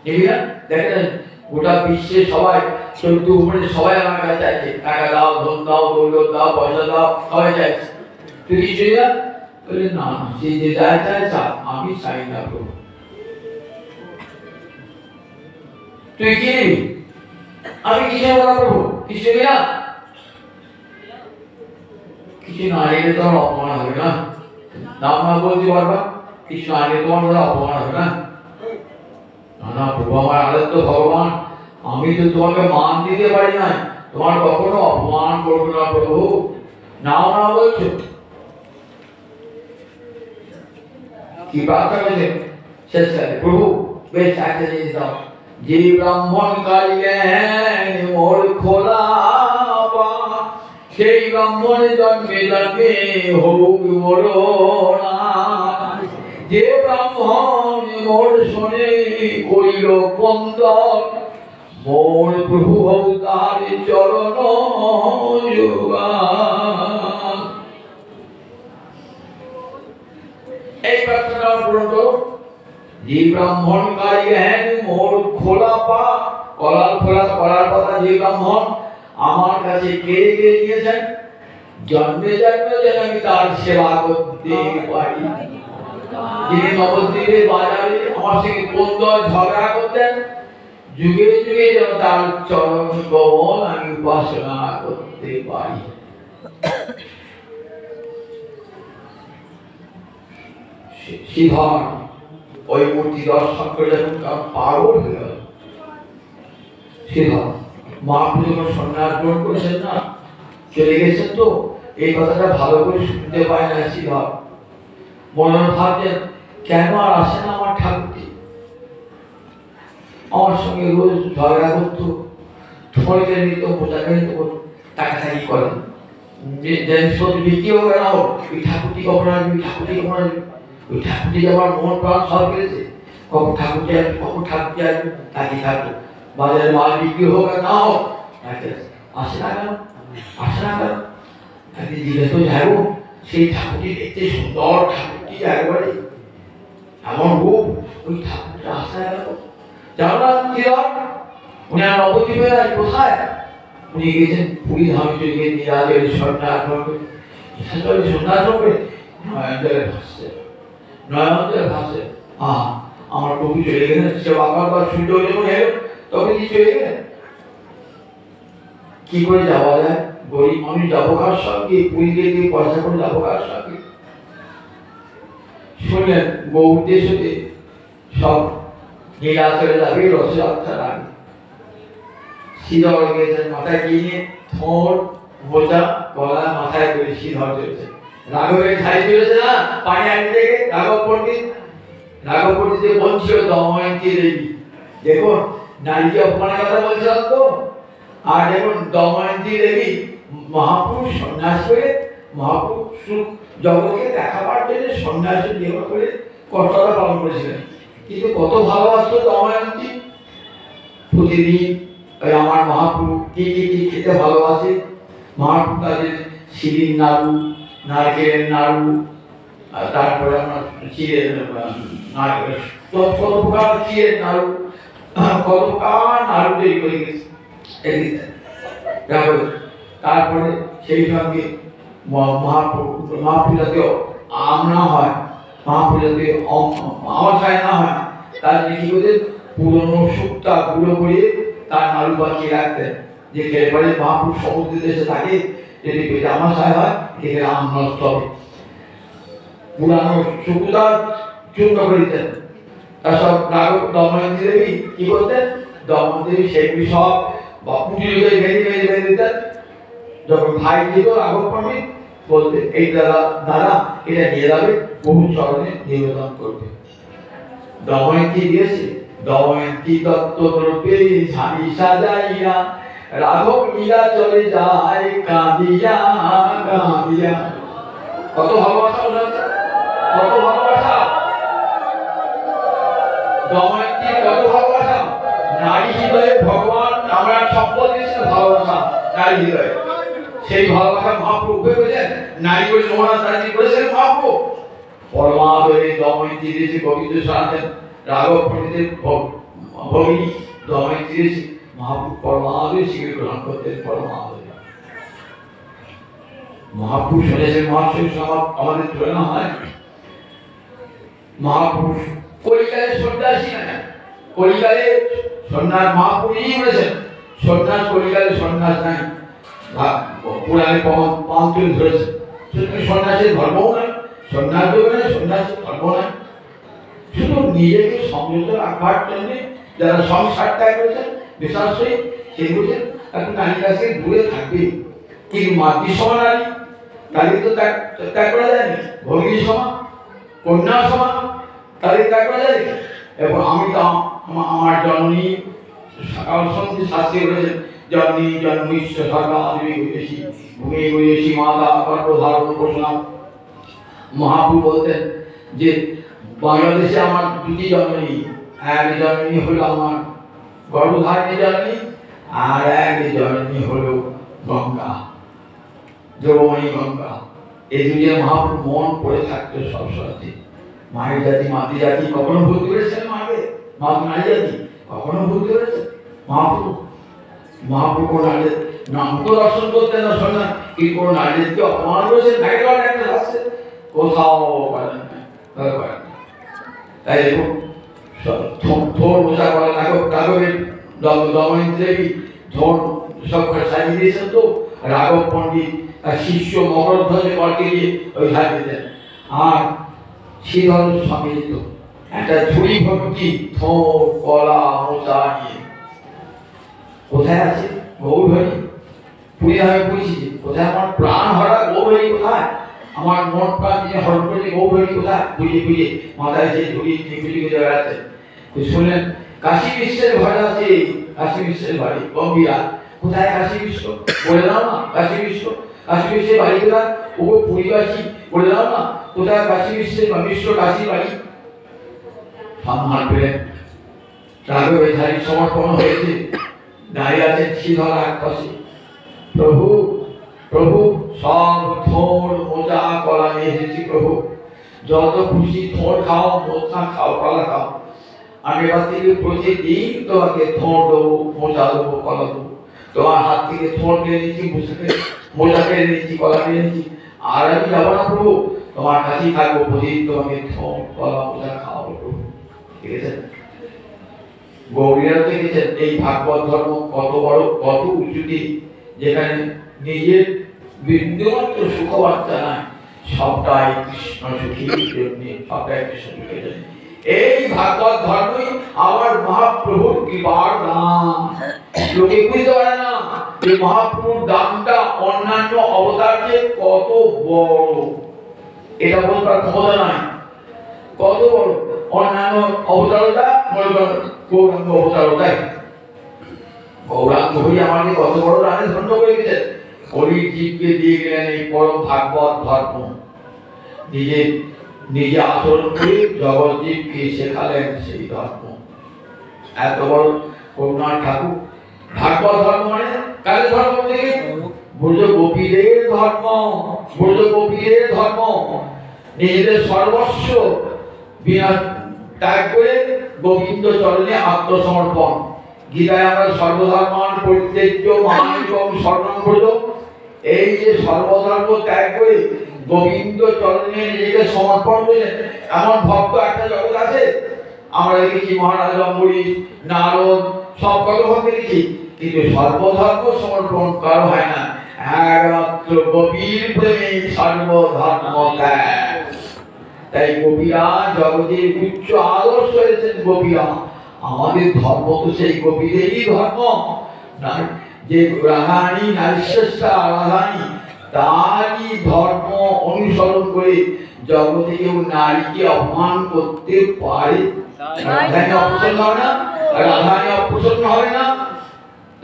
নেবি না? দেখেন গোটা বিশ্বে সবাই, চৌদ্দ উপরে সবাই আমার কাছে চাইছে, টাকা দাও, ধন দাও, দৌলত দাও, পয়সা দাও, সবাই চাইছে। তুই কিছুই না? বলে না, সে যে যায় চায় চাক, আমি চাই না প্রভু। তুই কি নিবি? আমি কিছু বলা প্রভু, কিছু নিবি না? কিছু না নিলে তোমার অপমান হবে না? নাম না বলতে পারবা, কিছু না নিলে তোমার অপমান হবে না? না প্রভু, আমার আরাধ্য ভগবান, আমি তো তোমাকে মান দিতে পারি না, তোমার কখনো অপমান করবো না প্রভু। নাও না বলছো, কি প্রার্থনা করেছে শেষ কালে? প্রভু বেশ একটা জিনিস দাও, যে ব্রাহ্মণ কালিলেন মোর খোলা পা, সেই ব্রাহ্মণ জন্মে জন্মে হোক মরণা। যে ব্রাহ্মণ মোর শোনে করিল বন্দন, মোর প্রভু হও তার চরণ যুগান। এই প্রার্থনা পূরণ করো। যে ব্রাহ্মণ গাইলেন মোর খোলা পা, কলার খোলা করার কথা, যে ব্রাহ্মণ আমার কাছে কেড়ে কেড়ে নিয়েছেন, জন্মে জন্মে যেন আমি তার সেবা করতে পারি। যিনি নবদ্বীপের বাজারে আমার সঙ্গে কোন্দল ঝগড়া করতেন, যুগে যুগে যেন তার চরণ কমল আমি উপাসনা করতে পারি। শিবর ওই মূর্তি দর্শন করে যখন পাগল হয়ে গেল। শিবর মহাপ্রভু যখন সন্ন্যাস গ্রহণ করেছেন না, চলে গেছেন, তো এই কথাটা ভালো করে শুনতে পায় না শিবর। মনে ভাবছেন, কেন আর আসে না আমার ঠাকুরটি? আমার সঙ্গে রোজ ঝগড়া করতো, থইতে নিত, বোঝাকে নিত, টাকা থাকি করে বিক্রি হবে না, ওই ঠাকুরটি কখন আসবে, ঠাকুরটি কখন আসবে, ওই ঠাকুরটি আমার মন প্রাণ সব পেরেছে, কখন ঠাকুরটি আসবে, কখন ঠাকুরটি আসবে, তাকে থাকবে। বাজারে মাল বিক্রি হোক আর না হোক, আসে না কেন, আসে না কেন? তাকে জিজ্ঞেস করে যাবো, সেই ঠাকুরটি দেখতে সুন্দর, ঠাকুরটি একবারে এমন রূপ, ওই ঠাকুরটা আসে না কেন? জানো না উনি আর নবদ্বীপে আজ কোথায়? উনি গেছেন পুরী ধামে, চলে গিয়ে নিরাজের সন্ন্যাস হবে, নয়নজলে ভাসছে, নয়নজলে ভাসছে। আমার প্রভু চলে গেলেন, সে আবার সূর্য যখন এলো তবে কি চলে গেলেন? কি করে যাওয়া যায়? গরিব মানুষ যাবো কার সঙ্গে? পুরীতে দিয়ে পয়সা করে যাবো কার সঙ্গে? শুনলেন গৌর দেশে সব নীলাচলে যাবে রথযাত্রার আগে। শ্রীধর গেছেন মাথায় কিনে ঠোঁট বোঝা গলা মাথায় করে শ্রীধর চলছে। রাঘবের ছাই চলেছে না পানি আনি থেকে রাঘব পণ্ডিত বলছিল দময়ন্তী দেবী, দেখুন নারীকে অপমানের কথা বলছিলাম তো, আর দেখুন দময়ন্তী দেবী মহাপুরুষ সন্ন্যাস করে মহাপুরুষ জগৎকে দেখাবার জন্য সন্ন্যাস দেওয়া করে কর্তব্য পালন করেছিলেন। কিন্তু কত ভালোবাসতো দময়ন্তী, প্রতিদিন আমার মহাপ্রভু কি খেতে ভালোবাসে, মহাপ্রভু তাদের শিরিন নাড়ু, নারকেলের নাড়ু, তারপরে আমার চিড়ের কত প্রকার চিড়ের নাড়ু, কত প্রকার নাড়ু তৈরি করে গেছে। তারপরে সেই সঙ্গে মহাপ্রভু যাতে আমনা হয়, মহাপ্রভু যাতে আমাশায় না হয়, তার কি করতেন পুরনো শুক্তা গুঁড়ো করে তার নাড়ু বাঁচিয়ে রাখতেন, যে খেলে পরে মহাপ্রভু সমুদ্র দেশে থাকে, যদি পেটে আমাশায় হয় খেলে আম নষ্ট হবে, পুরানো শুক্তা চূর্ণ করে দিতেন। তার সব দময়ন্তী দেবী কি করতেন, দময়ন্তী দেবী সেগুলি সব বা পুঁটি বেঁধে দিতেন। যখন ভাই যেত রাঘব পণ্ডিত বলতে এই দাদা এটা নিয়ে যাবে, বহু চরণে নিবেদন করবে। দময়ন্তী দিয়েছে, দময়ন্তী দত্ত দ্রব্যে ঝাড়ি সাজাইয়া রাঘব লীলা চলে যায় কাঁদিয়া কাঁদিয়া। কত ভালোবাসা, কত ভালোবাসা দময়ন্তী, কত ভালোবাসা। নারী হৃদয়ে ভগবান আমরা সম্পদ দিয়েছেন ভালোবাসা, নারী হৃদয়ে সেই ভালোবাসা মহাপ্রভু করেছেন, নারী করে সমাজ রাজি করেছেন মহাপ্রভু। পরমাদরে দময়ন্তী দিয়েছে গোবিন্দ সারাতেন রাঘব পণ্ডিতের ভগিনী দময়ন্তী দিয়েছে মহাপ্রভু পরমাদরে শিখে গ্রহণ করতেন। পরমাদরে মহাপ্রভু শুনেছেন মহাশয় সমাজ আমাদের তুলনা হয়। মহাপুরুষ কলিকালে সন্ন্যাসী না, কলিকালে সন্ন্যাস মহাপুরুষই বলেছেন, সন্ন্যাস কলিকালে সন্ন্যাস নাই, পুরাণে পন্থ ধরেছে। সন্ন্যাসের ধর্মও নাই, সন্ন্যাসও নাই, সন্ন্যাসের ধর্ম নাই। শুধু নিজেকে সংযত রাখবার জন্য যারা সংসার ত্যাগ করেছেন বিশেষ করে সে বলছেন এখন নারীর কাছে দূরে থাকবে। কিন্তু মাতৃ সমান নারী, তাদের তো ত্যাগ করা যায়নি, ভগিনী সমান, কন্যা সমান, তাদের ত্যাগ করা যায়নি। এবং আমি তো আমার জননী শাস্তি করেছেন, জননী জন্মিষ্ঠ সর্বাদেবী হইতেছি ভূমি হইতেছি মাতা গর্ভধারণ করলাম। মহাপ্রভু বলতেন যে বাংলাদেশে আমার দুটি জননী, এক জননী হলো আমার গর্ভধারিণী জননী, আর এক জননী হলো গঙ্গা, যোগময়ী গঙ্গা। এই দুটো মহাপ্রভু মন পড়ে থাকতো সবসময়। মায়ের জাতি মাতৃ জাতি কখনো ভুল করেছেন, মাকে নারী জাতি কখনো ভুল করেছে মহাপ্রভু। মহাপ্রভু নারীদের নাম তো দর্শন করতেন না, শোনা কি কোনো নারীদেরকে অপমান করেছেন একটা আসছে কোথাও করেন না। তাই দেখুন থোর মোজা করা রাঘবের দময়ন্তী দেবী ধন সব সাজিয়ে দিয়েছেন তো রাঘব পণ্ডিত তার শিষ্য মকরধ্বজে কলকে দিয়ে ওই সাজিয়ে দিতেন। আর শ্রীধর সঙ্গে যেত একটা ঝুড়ি ভক্তি থোর কলা মোজা নিয়ে। কোথায় আছে গৌরহরি? পুরী আমি বুঝছি কোথায় আমার প্রাণ হারা গৌরহরি, কোথায় আমার মন প্রাণ নিয়ে হরণ করে গৌরহরি কোথায়? বুঝে বুঝে মাথায় যে ঝুড়ি খুঁজে খুঁজে বেড়াচ্ছে। শুনলেন কাশী বিশ্বের ঘরে আছে, কাশী বিশ্বের বাড়ি গম্ভীরা। কোথায় কাশী বিশ্ব? বলে দাও না কাশী বিশ্ব, কাশী বিশ্বের বাড়ি কোথায়? ওগো পুরীবাসী বলে দাও না কোথায় কাশী বিশ্বের বিশ্ব কাশী বাড়ি? সম্মান পেলেন, রাঘবের ধারী সমর্পণ হয়েছে, দাঁড়িয়ে আছেন শ্রীধর আকাশে। প্রভু প্রভু সব থোর মোজা কলা নিয়ে এসেছি প্রভু, যত খুশি থোর খাও, মোজা খাও, কলা খাও। আমি এবার থেকে প্রতিদিন তোমাকে থোর দেবো, মোজা দেবো, কলা দেবো। তোমার হাত থেকে থোর কিনে নিচ্ছি, মোজা কিনে নিচ্ছি, কলা কিনে নিচ্ছি। আর আমি যাবো না প্রভু, তোমার কাছেই থাকবো, প্রতিদিন তোমাকে থোর কলা মোজা খাওয়াবো প্রভু। ঠিক আছে? গৌরীরা দেখেছেন এই ভাগবত ধর্ম কত বড়, কত উঁচুতে, যেখানে নিজের বিন্দুমাত্র সুখবার্তা নাই, সবটাই কৃষ্ণ সুখীর জন্য, সবটাই কৃষ্ণ সুখের জন্য। এই ভাগবত ধর্মই আমার মহাপ্রভুর কৃপার দান। লোকে বুঝতে পারে না যে মহাপ্রভুর দামটা অন্যান্য অবতার চেয়ে কত বড়, এটা বলবার ক্ষমতা নাই। কত বড় অন্যান্য অবতারতা, মনে করেন গৌরাঙ্গ অবতারতাই, গৌরাঙ্গ হয়ে আমাকে কত বড় রানে ধন্য করে গেছেন। কলির জীবকে দিয়ে গেলেন এই পরম ভাগবত ধর্ম, নিজে নিজে আচরণ করে জগৎ জীবকে শেখালেন সেই ধর্ম। এত বড় করুণার ঠাকুর। ভাগবত ধর্ম মানে কাদের ধর্ম? থেকে ব্রজ গোপীদের ধর্ম, ব্রজ গোপীদের ধর্ম। নিজেদের সর্বস্ব বিনা ত্যাগ করে গোবিন্দ চরণে আত্মসমর্পণ। গীতায় আমরা সর্বধর্মান পরিত্যাজ্য মামেকং শরণং ব্রজ, এই যে সর্বধর্ম ত্যাগ করে গোবিন্দ চরণে নিজেকে সমর্পণ করেছেন এমন ভক্ত একটা জগৎ আছে। আমরা দেখেছি মহারাজ অম্বরীশ, নারদ, সব কত ভক্ত দেখেছি, কিন্তু সর্বধর্ম সমর্পণ করা হয় না। একমাত্র গোপীর প্রেমে সর্বধর্ম ত্যাগ। তাই গোপীরা জগতের উচ্চ আদর্শ হয়েছেন গোপীরা। আমাদের ধর্ম তো সেই গোপীদেরই ধর্ম। যে রাধারানী নারীশ্রেষ্ঠা রাধারানী, তারই ধর্ম অনুসরণ করে জগতে কেউ নারীকে অপমান করতে পারে? রাধারানী অপছন্দ হবে না? রাধারানী অপছন্দ হবে না?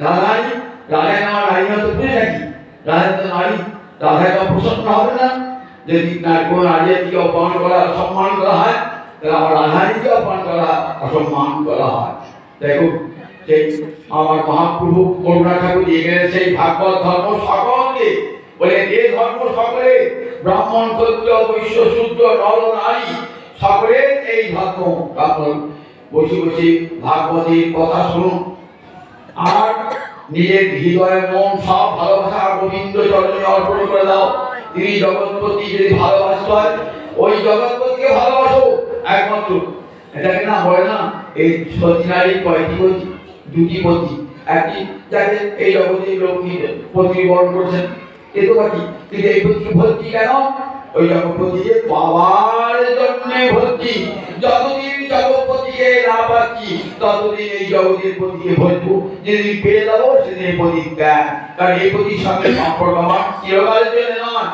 রাধারানী রাধারানী আমার নারী হয়তো বুঝে থাকি, রাধারানী তো নারী, রাধারানী অপছন্দ হবে না? যদি কোনো নারীকে অপমান করা অসম্মান করা হয়, তাহলে আমার রাধারানীকে অপমান করা অসম্মান করা হয়। দেখো সেই আমার মহাপ্রভু করুণা ঠাকুর দিয়ে গেলেন সেই ভাগবত ধর্ম সকলকে, বলে এ ধর্ম সকলে, ব্রাহ্মণ ক্ষত্রিয় বৈশ্য শূদ্র নর নারী সকলের এই ধর্ম। কারণ বসে বসে ভাগবতের কথা শুনুন আর নিজের হৃদয়ের মন সব ভালোবাসা গোবিন্দ চরণে অর্পণ করে দাও। তিনি জগৎপতি, যদি ভালোবাসতে হয় ওই জগৎপতিকে ভালোবাসো একমাত্র। এটাকে না বলে না এই সতী নারী কয়টি পতি? দুটি পতি। একটি যাকে এই জগতের লক্ষ্মী পতি বরণ করছেন, এ তো বাকি, কিন্তু এই পতি ভর্তি কেন? ওই জগৎপতিকে পাওয়ার জন্য ভর্তি। যতদিন জগৎপতিকে না পাচ্ছি ততদিন এই জগতের পতিকে ভরবো। যেদিন পেয়ে যাবো সেদিন এই পতি ত্যাগ। কারণ এই পতির সঙ্গে সম্পর্ক আমার চিরকালের জন্য নয়।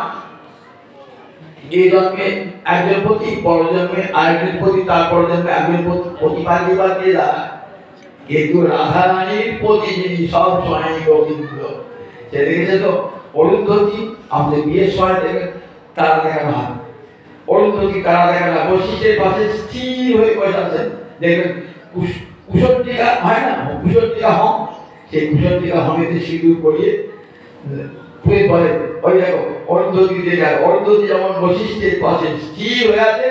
এই জন্মে একজন পতি, পর জন্মে আরেকজন পতি, তারপর জন্মে একজন পতি পাল্টে দিয়ে যায়। কিন্তু রাধারানীর পতি যিনি সব সময় গোবিন্দ। সে দেখেছে তো অরুন্ধতী, আমাদের বিয়ের সময় দেখবেন তারা দেখানো হয়, অরুন্ধতী তারা দেখানো হয়, বশিষ্ঠের পাশে স্থির হয়ে বসে আছেন। দেখবেন কুশটিকা হয় না, কুশটিকা হম, সেই কুশটিকা হমেতে সিঁদুর পরিয়ে পরে ওই দেখো অরুন্ধতী দেখা, অরুন্ধতী যেমন বশিষ্ঠের পাশে স্থির হয়ে আছে,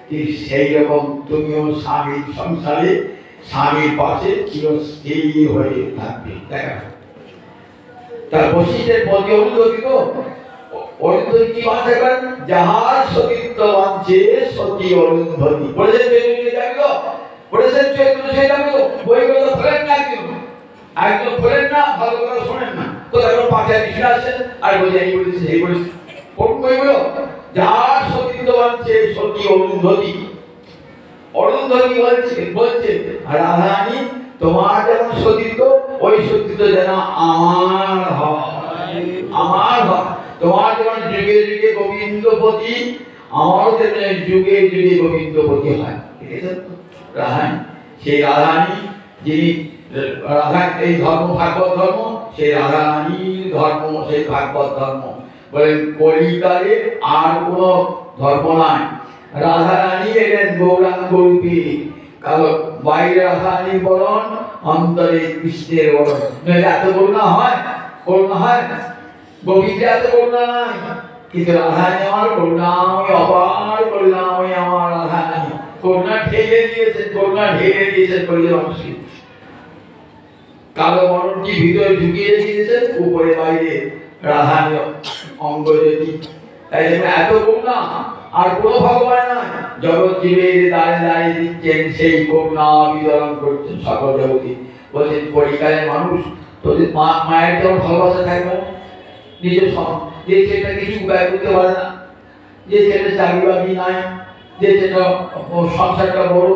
ঠিক সেই রকম তুমিও স্বামীর সংসারে স্বামীর পাশে চিরস্থির হয়ে থাকবে। দেখা তার বশিষ্ঠের পদে অরুন্ধতী তো অরুন্ধতী কি বাঁচা করেন? যাহার সতীত্ব বাঁচে সতী অরুন্ধতী। বলেছেন চৈতন্য জাগিত, বলেছেন চৈতন্য জাগিত, বইগুলো ফেলেন না, একদম ফেলেন না, ভালো কথা শোনেন না। তো এখন পাশে লিখে আসছেন আর বলে এই বলেছে এই বলেছে, কোন বইগুলো? যাহার সতীত্ব বাঁচে সতী অরুন্ধতী। অরুন্ধতী বলছে রাধারানী তোমার যেমন সতীত্ব, ওই সতীত্ব যেন আমার হয়, আমার হয়। তোমার যেমন যুগে যুগে গোবিন্দপতি, আমারও যেন যুগে যুগে গোবিন্দপতি হয়। রাধারানী, সেই রাধারানী যিনি রাধা, এই ধর্ম ভাগবত ধর্ম, সেই রাধারানীর ধর্ম, সেই ভাগবত ধর্ম। বলেন কলিকালে আর কোন ধর্ম নাই। রাধারানী এলেন গৌরাঙ্গ রূপে, কারণ বাইরে রাধারানীর বরণ, অন্তরে কৃষ্ণের বরণ। এত করুণা হয়? করুণা হয়? গোবিন্দ এত করুণা নাই, কিন্তু রাধারানী আমার করুণাময়ী, অপার করুণাময়ী আমার রাধারানী। করুণা ঢেলে দিয়েছেন, করুণা ঢেলে দিয়েছেন কলির মানুষকে। কালো মরণটি ভিতরে ঢুকিয়ে দিয়েছেন, উপরে বাইরে রাধারানী অঙ্গ জ্যোতি। তাই এত করুণা আর কোনো ভগবান নয়। জগৎ জীবের দাঁড়িয়ে দাঁড়িয়ে দিচ্ছেন, সেই করুণা বিতরণ করছেন সকল জগতে। বলছেন কলিকালের মানুষ তোদের মায়ের যেমন ভালোবাসা থাকবে, নিজের যে ছেলেটা কিছু উপায় করতে পারে না, যে ছেলে চাকরি বাকরি নাই, যে ছেলেটা সংসারটা বড়,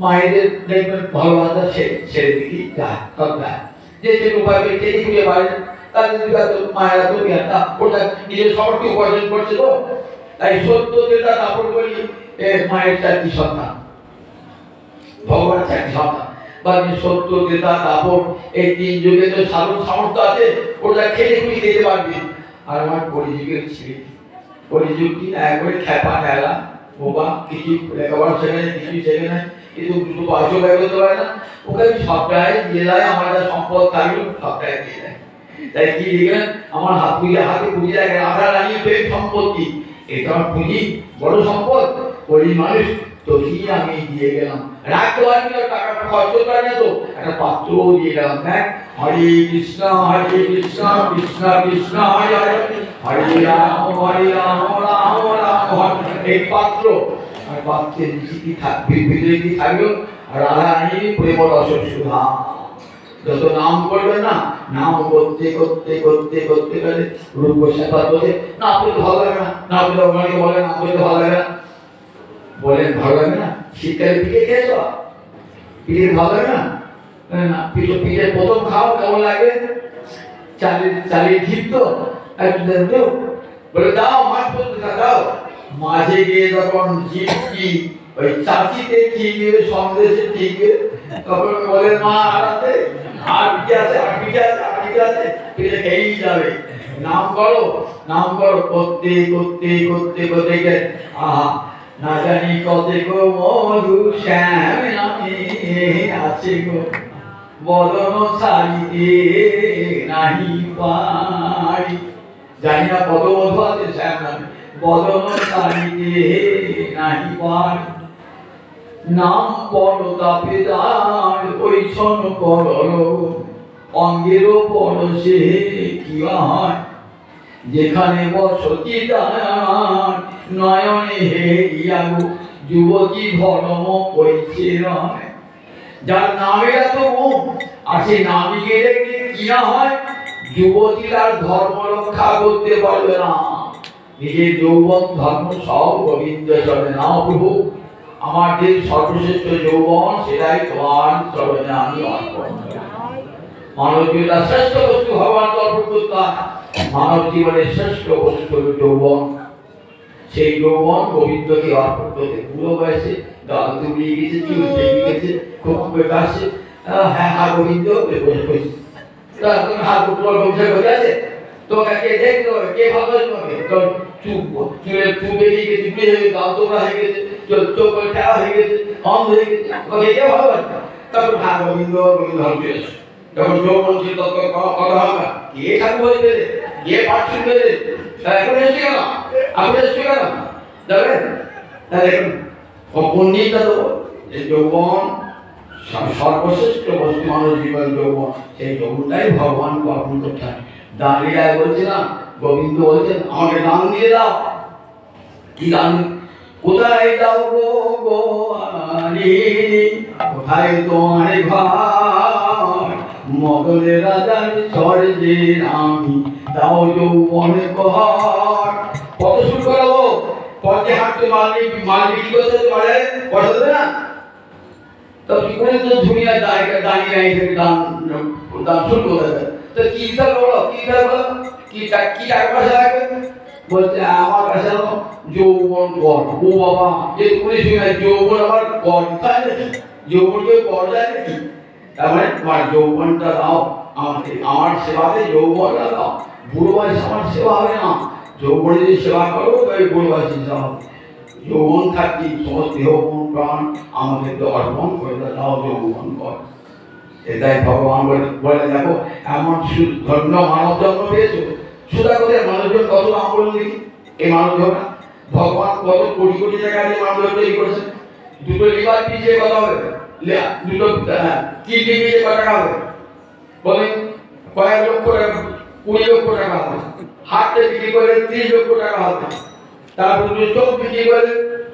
মায়েদের দেখবেন ভালোবাসা ছেড়ে দিকে যায়, সব যায়। যে যে উপায় পেয়ে খুঁজে পারে তাদের মায়েরা তুমি একটা ওটা নিজের সমর্থ উপার্জন করছে তো তাই সত্য যেটা দাপন করি মায়ের 4টি সন্তান ভগবানের 4টি সন্তান বা সত্য যেটা দাপন এই 3 যুগে তো সাধন সামর্থ্য আছে ওটা খেলে খুঁজে খেতে পারবি আর আমার কলিযুগের ছেলে কলিযুগটি একবারে খেপা খেলা বোবা কিছু লেখাপড়া শেখে না কিছু শেখে না কিন্তু দুটো পয়সা ব্যয় করতে পারে না ওকে সবটাই জেলায় আমার সম্পদ থাকলো সবটাই দিয়ে দেয় তাই কি দেখবেন আমার হাতে পুঁজি রাখে আধার লাগিয়ে প্রেম সম্পত্তি এটা আমার পুঁজি বড় সম্পদ ওই মানুষ তো কি আমি দিয়ে গেলাম রাখতে পারবি না টাকা খরচ করতে পারবি না তো একটা পাত্র দিয়ে গেলাম দেখ হরে কৃষ্ণ কৃষ্ণ কৃষ্ণ হরে হরে হরে রাম রাম রাম এই পাত্র আর পাত্রের কি থাকবে ভিতরে কি থাকলো রাধা রানী প্রেম রস সুধা যত নাম করবেন না নাম করতে করতে করতে করতে গেলে রূপ গোস্বামী বলে না আপনি ভালো লাগে না আপনি ভগবানকে বলেন আপনি ভালো লাগে না বলেন ভালো লাগে না শীতকালে পিঠে খেয়েছ পিঠে ভালো লাগে না না পিঠে প্রথম খাও কেমন লাগে চালিয়ে ঢিপ তো একটু বলে দাও মাছ পর্যন্ত দাও মাঝে গিয়ে যখন জিপটি ওই চাচিতে ঠিক সন্দেশে ঠিক তখন বলে মা আড়াতে আর পিঠে আছে আর পিঠে আছে আর পিঠে আছে পিঠে খেয়েই যাবে নাম করো করতে করতে করতে করতে গেলে আহা না জানি কত গো মধু শ্যাম নামে আছে গো বদন ছাড়িতে নাহি পারি জানি না কত মধু আছে শ্যাম নামে বদন ছাড়িতে নাহি পারি নাম পড় তাপে দাঁড় পরিচ্ছন্ন করল অঙ্গেরও পড় সে কি হয় যেখানে বসতি তার নয়নে হেরিয়া যুবতী ধর্ম কইছে নয় যার নামে এত মুখ আর সে নামি গেলে কি না হয় যুবতী তার ধর্ম রক্ষা করতে পারবে না নিজের যৌবন ধর্ম সব গোবিন্দ চরণে নাও প্রভু আমার যে সর্বশ্রেষ্ঠ যৌবন সেটাই তোমার চরণে আমি অর্পণ করি মানব জীবনের শ্রেষ্ঠ বস্তু ভগবান অর্পণ করতাম মানব জীবনের শ্রেষ্ঠ বস্তু যৌবন সেই যৌবন গোবিন্দকে অর্পণ করতে বুড়ো বয়সে গাল দুলিয়ে গেছে চুল পেকে গেছে খুব বেকাশে হ্যাঁ গোবিন্দ বসে তুমি হাত উপর বসে বসে আছে তোকে কে দেখতো কে ভাবলো তোমাকে তোর চুলে চুল বেরিয়ে গেছে চুলে হয়ে গাল তোমরা হয়ে গেছে চোখ ঠেলা হয়ে গেছে অন্ধ হয়ে গেছে তোকে কে ভালোবাসে তারপর হ্যাঁ গোবিন্দ ভাবছে যখন যৌবন ছিল তখন কথা হবে কে ঠাকুর বলবে কে পাঠ শুনবে এখন এসে গেল আপনি এসে গেল যাবেন তাহলে পণ্ডিতটা তো যে যৌবন সর্বশ্রেষ্ঠ বস্তু মানুষ জীবন যৌবন সেই যৌবনটাই ভগবান অর্পণ করতে হয় দাঁড়িয়ে বলছে না গোবিন্দ বলছেন আমাকে দান দিয়ে দাও কি দান কোথায় যাও গো কোথায় তোমার ঘর মগলের রাজার স্বর্গে আমি দাও যৌবনে ঘর কত শুরু করাবো পথে হাঁটতে মালিক কি করতে পারে পয়সা দেবে না তো কি করে তো দুনিয়া দাঁড়িয়ে দান শুরু করতে দেবে তো কি বলো কি টাকা পয়সা লাগবে বলছে আমার কাছে যৌবন কর ও বাবা যে তুমি শুনে যৌবন আমার কর যৌবনকে কর যায় নাকি তার মানে তোমার যৌবনটা দাও আমাকে আমার সেবাতে যৌবনটা দাও বুড়ো বয়সে আমার সেবা হবে না যৌবনে যদি সেবা করো তবে বুড়ো বয়সে সেবা হবে যৌবন থাকতে সমস্ত দেহ মন প্রাণ আমাদেরকে অর্পণ করে দাও যৌবন কর এটাই ভগবান বলে দেখো এমন ধন্য মানব জন্ম পেয়েছো সুদা কোথায় মানুষজন কত নাম বলুন দেখি এই মানুষজন ভগবান কত কোটি কোটি টাকা দিয়ে মানুষজন তৈরি করেছেন দুটো লিভার পিছিয়ে কত হবে দুটো কিডনি পিছিয়ে কত টাকা হবে বলেন কয়েক লক্ষ টাকা 20 লক্ষ টাকা হবে হাতটা বিক্রি করে 30 লক্ষ টাকা হবে তারপর চোখ বিক্রি করে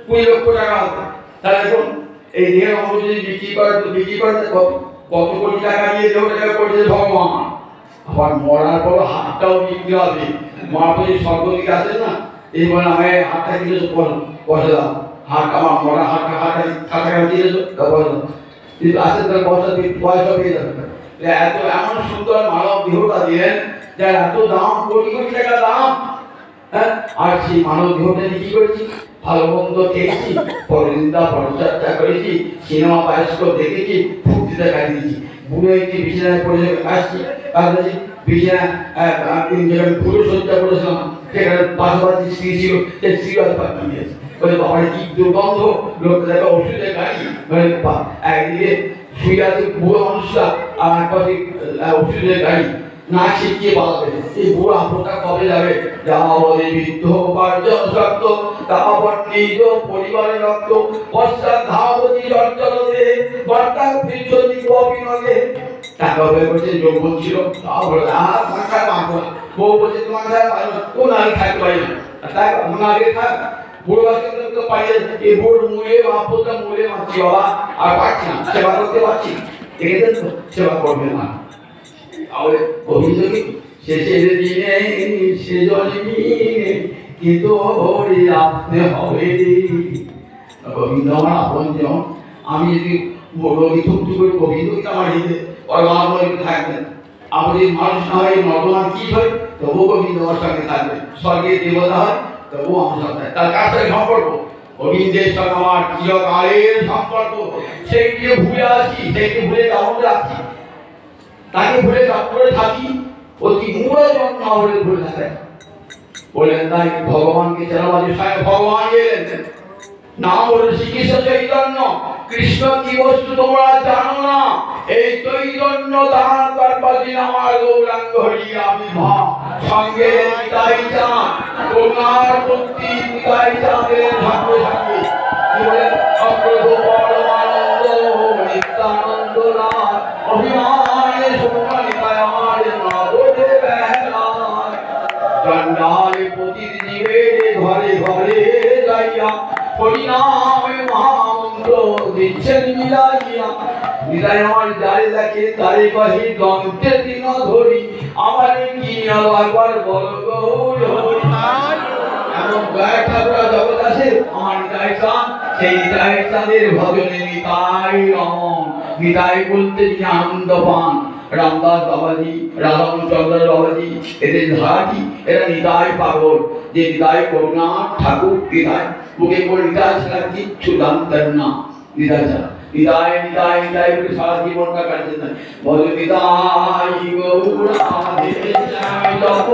20 লক্ষ টাকা হবে তাহলে দেখুন এই দেহের অঙ্গ যদি বিক্রি করে কত কোটি টাকা দিয়ে দেহটাকে করেছে ভগবান আবার মরার পর হাতটাও বিক্রি হবে মরার পর স্বর্গদিকে আসে না এই বলে আমি হাতটা কিনেছো পয়সা দাও হাত আমার মরা হাতটা কাছাকাছি দিয়েছো পয়সা কিন্তু আসে তার পয়সা পেয়ে যাবে এত এমন সুন্দর মানব দেহটা দিলেন যার এত দাম, কোটি কোটি টাকা দাম। হ্যাঁ, আর সেই মানব দেহটা কি করেছি, ভালো মন্দ খেয়েছি, পরনিন্দা পরচর্চা করেছি, সিনেমা বায়োস্কোপ দেখেছি, ফুর্তিতে কাটিয়েছি, বুড়ো হয়েছি, বিছানায় পড়ে আসছি, কাঁদছি, বিছানায় পুরো সজ্জা করেছিলাম, সেখানে পাশাপাশি স্ত্রী ছিল, সেই স্ত্রী পাঠিয়ে দিয়েছে। বলে বাবার কি দুর্গন্ধ, লোকটা দেখা ওষুধের গাড়ি, একদিকে শুয়ে আছে বুড়ো মানুষরা, আর এক পাশে ওষুধের গাড়ি, না শিখিয়ে পালাবে। এই বুড়ো আপনটা কবে যাবে? যাওয়া বলে বৃদ্ধ উপার্জন শক্ত, তারপর নিজ পরিবারের রক্ত, পশ্চাৎ ধাবতী চঞ্চলতে, বর্তার পিছনি কবিনগে। টাকা ব্যয় করছে, যৌবন ছিল, তারপরে আর মাথা মাথা বউ বলছে তোমার কোন আগে থাকতে পারি না, তাই মনে আগে থাক। বুড়ো বাচ্চাদের তো পাইয়ে এই বুড়োর মূলে আপনটা মূলে মারছি বাবা, আর পারছি না, সেবা করতে পারছি, দেখেছেন তো, সেবা করবে না। তাহলে গোবিন্দকে শেষের দিনে সে জন্মিনে কিন্তু হরি আপনি হবে। গোবিন্দ আমার আপনজন, আমি যদি রোগী থুকটু করে গোবিন্দকে আমার হৃদয়ে পরমাত্মা থাকবেন। আমাদের মানুষ না হয় নর্দমান কি হয়, তবু গোবিন্দ আমার সঙ্গে থাকবে। স্বর্গের দেবতা হয়, তবুও আমার সঙ্গে, তার কার সাথে সম্পর্ক? গোবিন্দের সঙ্গে আমার চিরকালের সম্পর্ক। সেইকে ভুলে আসি, সেইকে ভুলে কেমন রাখি, তাকে ভুলে করে থাকি, অতি মূল জন্ম হলে ভুলে থাকে। বললেন তাই ভগবানকে চেনাবাজি স্বয়ং ভগবান এলেন, নাম হলো শ্রীকৃষ্ণ চৈতন্য। কৃষ্ণ কি বস্তু তোমরা জানো না, এই চৈতন্য দান করবার দিন আমার গৌরাঙ্গ হরি আবির্ভাব। সঙ্গে নিতাই চাঁদ, করুণার মূর্তি নিতাই চাঁদের সঙ্গে সঙ্গে কি বলেন, অগ্রত পরমানন্দ নিত্যানন্দ নাথ, অভিমানে শোভা নিতাই আমার নগরে বেলায়। চণ্ডালে পতির জীবের ঘরে ঘরে যাইয়া হরিনামে মহামন্ত্র দিচ্ছেন মিলাইয়া। মিলাই আমার যারে দেখে তারে কহি দন্তে দিন ধরি, আমার কি একবার বল গৌর হরি। এমন গায়ে ঠাকুরা জগৎ আছে, আমার নিতাই চাঁদ, সেই নিতাই চাঁদের ভজনে নিতাই রমন। নিতাই বলতে তিনি আনন্দ পান। রামদাস বাবাজি, রাধামচন্দ্র বাবাজি, এদের ধারাটি, এরা নিতাই পাগল, যে নিতাই করুণা ঠাকুর নিতাই, মুখে করে নিতাই ছাড়া কিচ্ছু জানতেন না। নিতাই ছাড়া নিতাই নিতাই নিতাই বলে সারা জীবনটা কাটতে দেন। বলে নিতাই গৌর রাধে শ্যাম জপ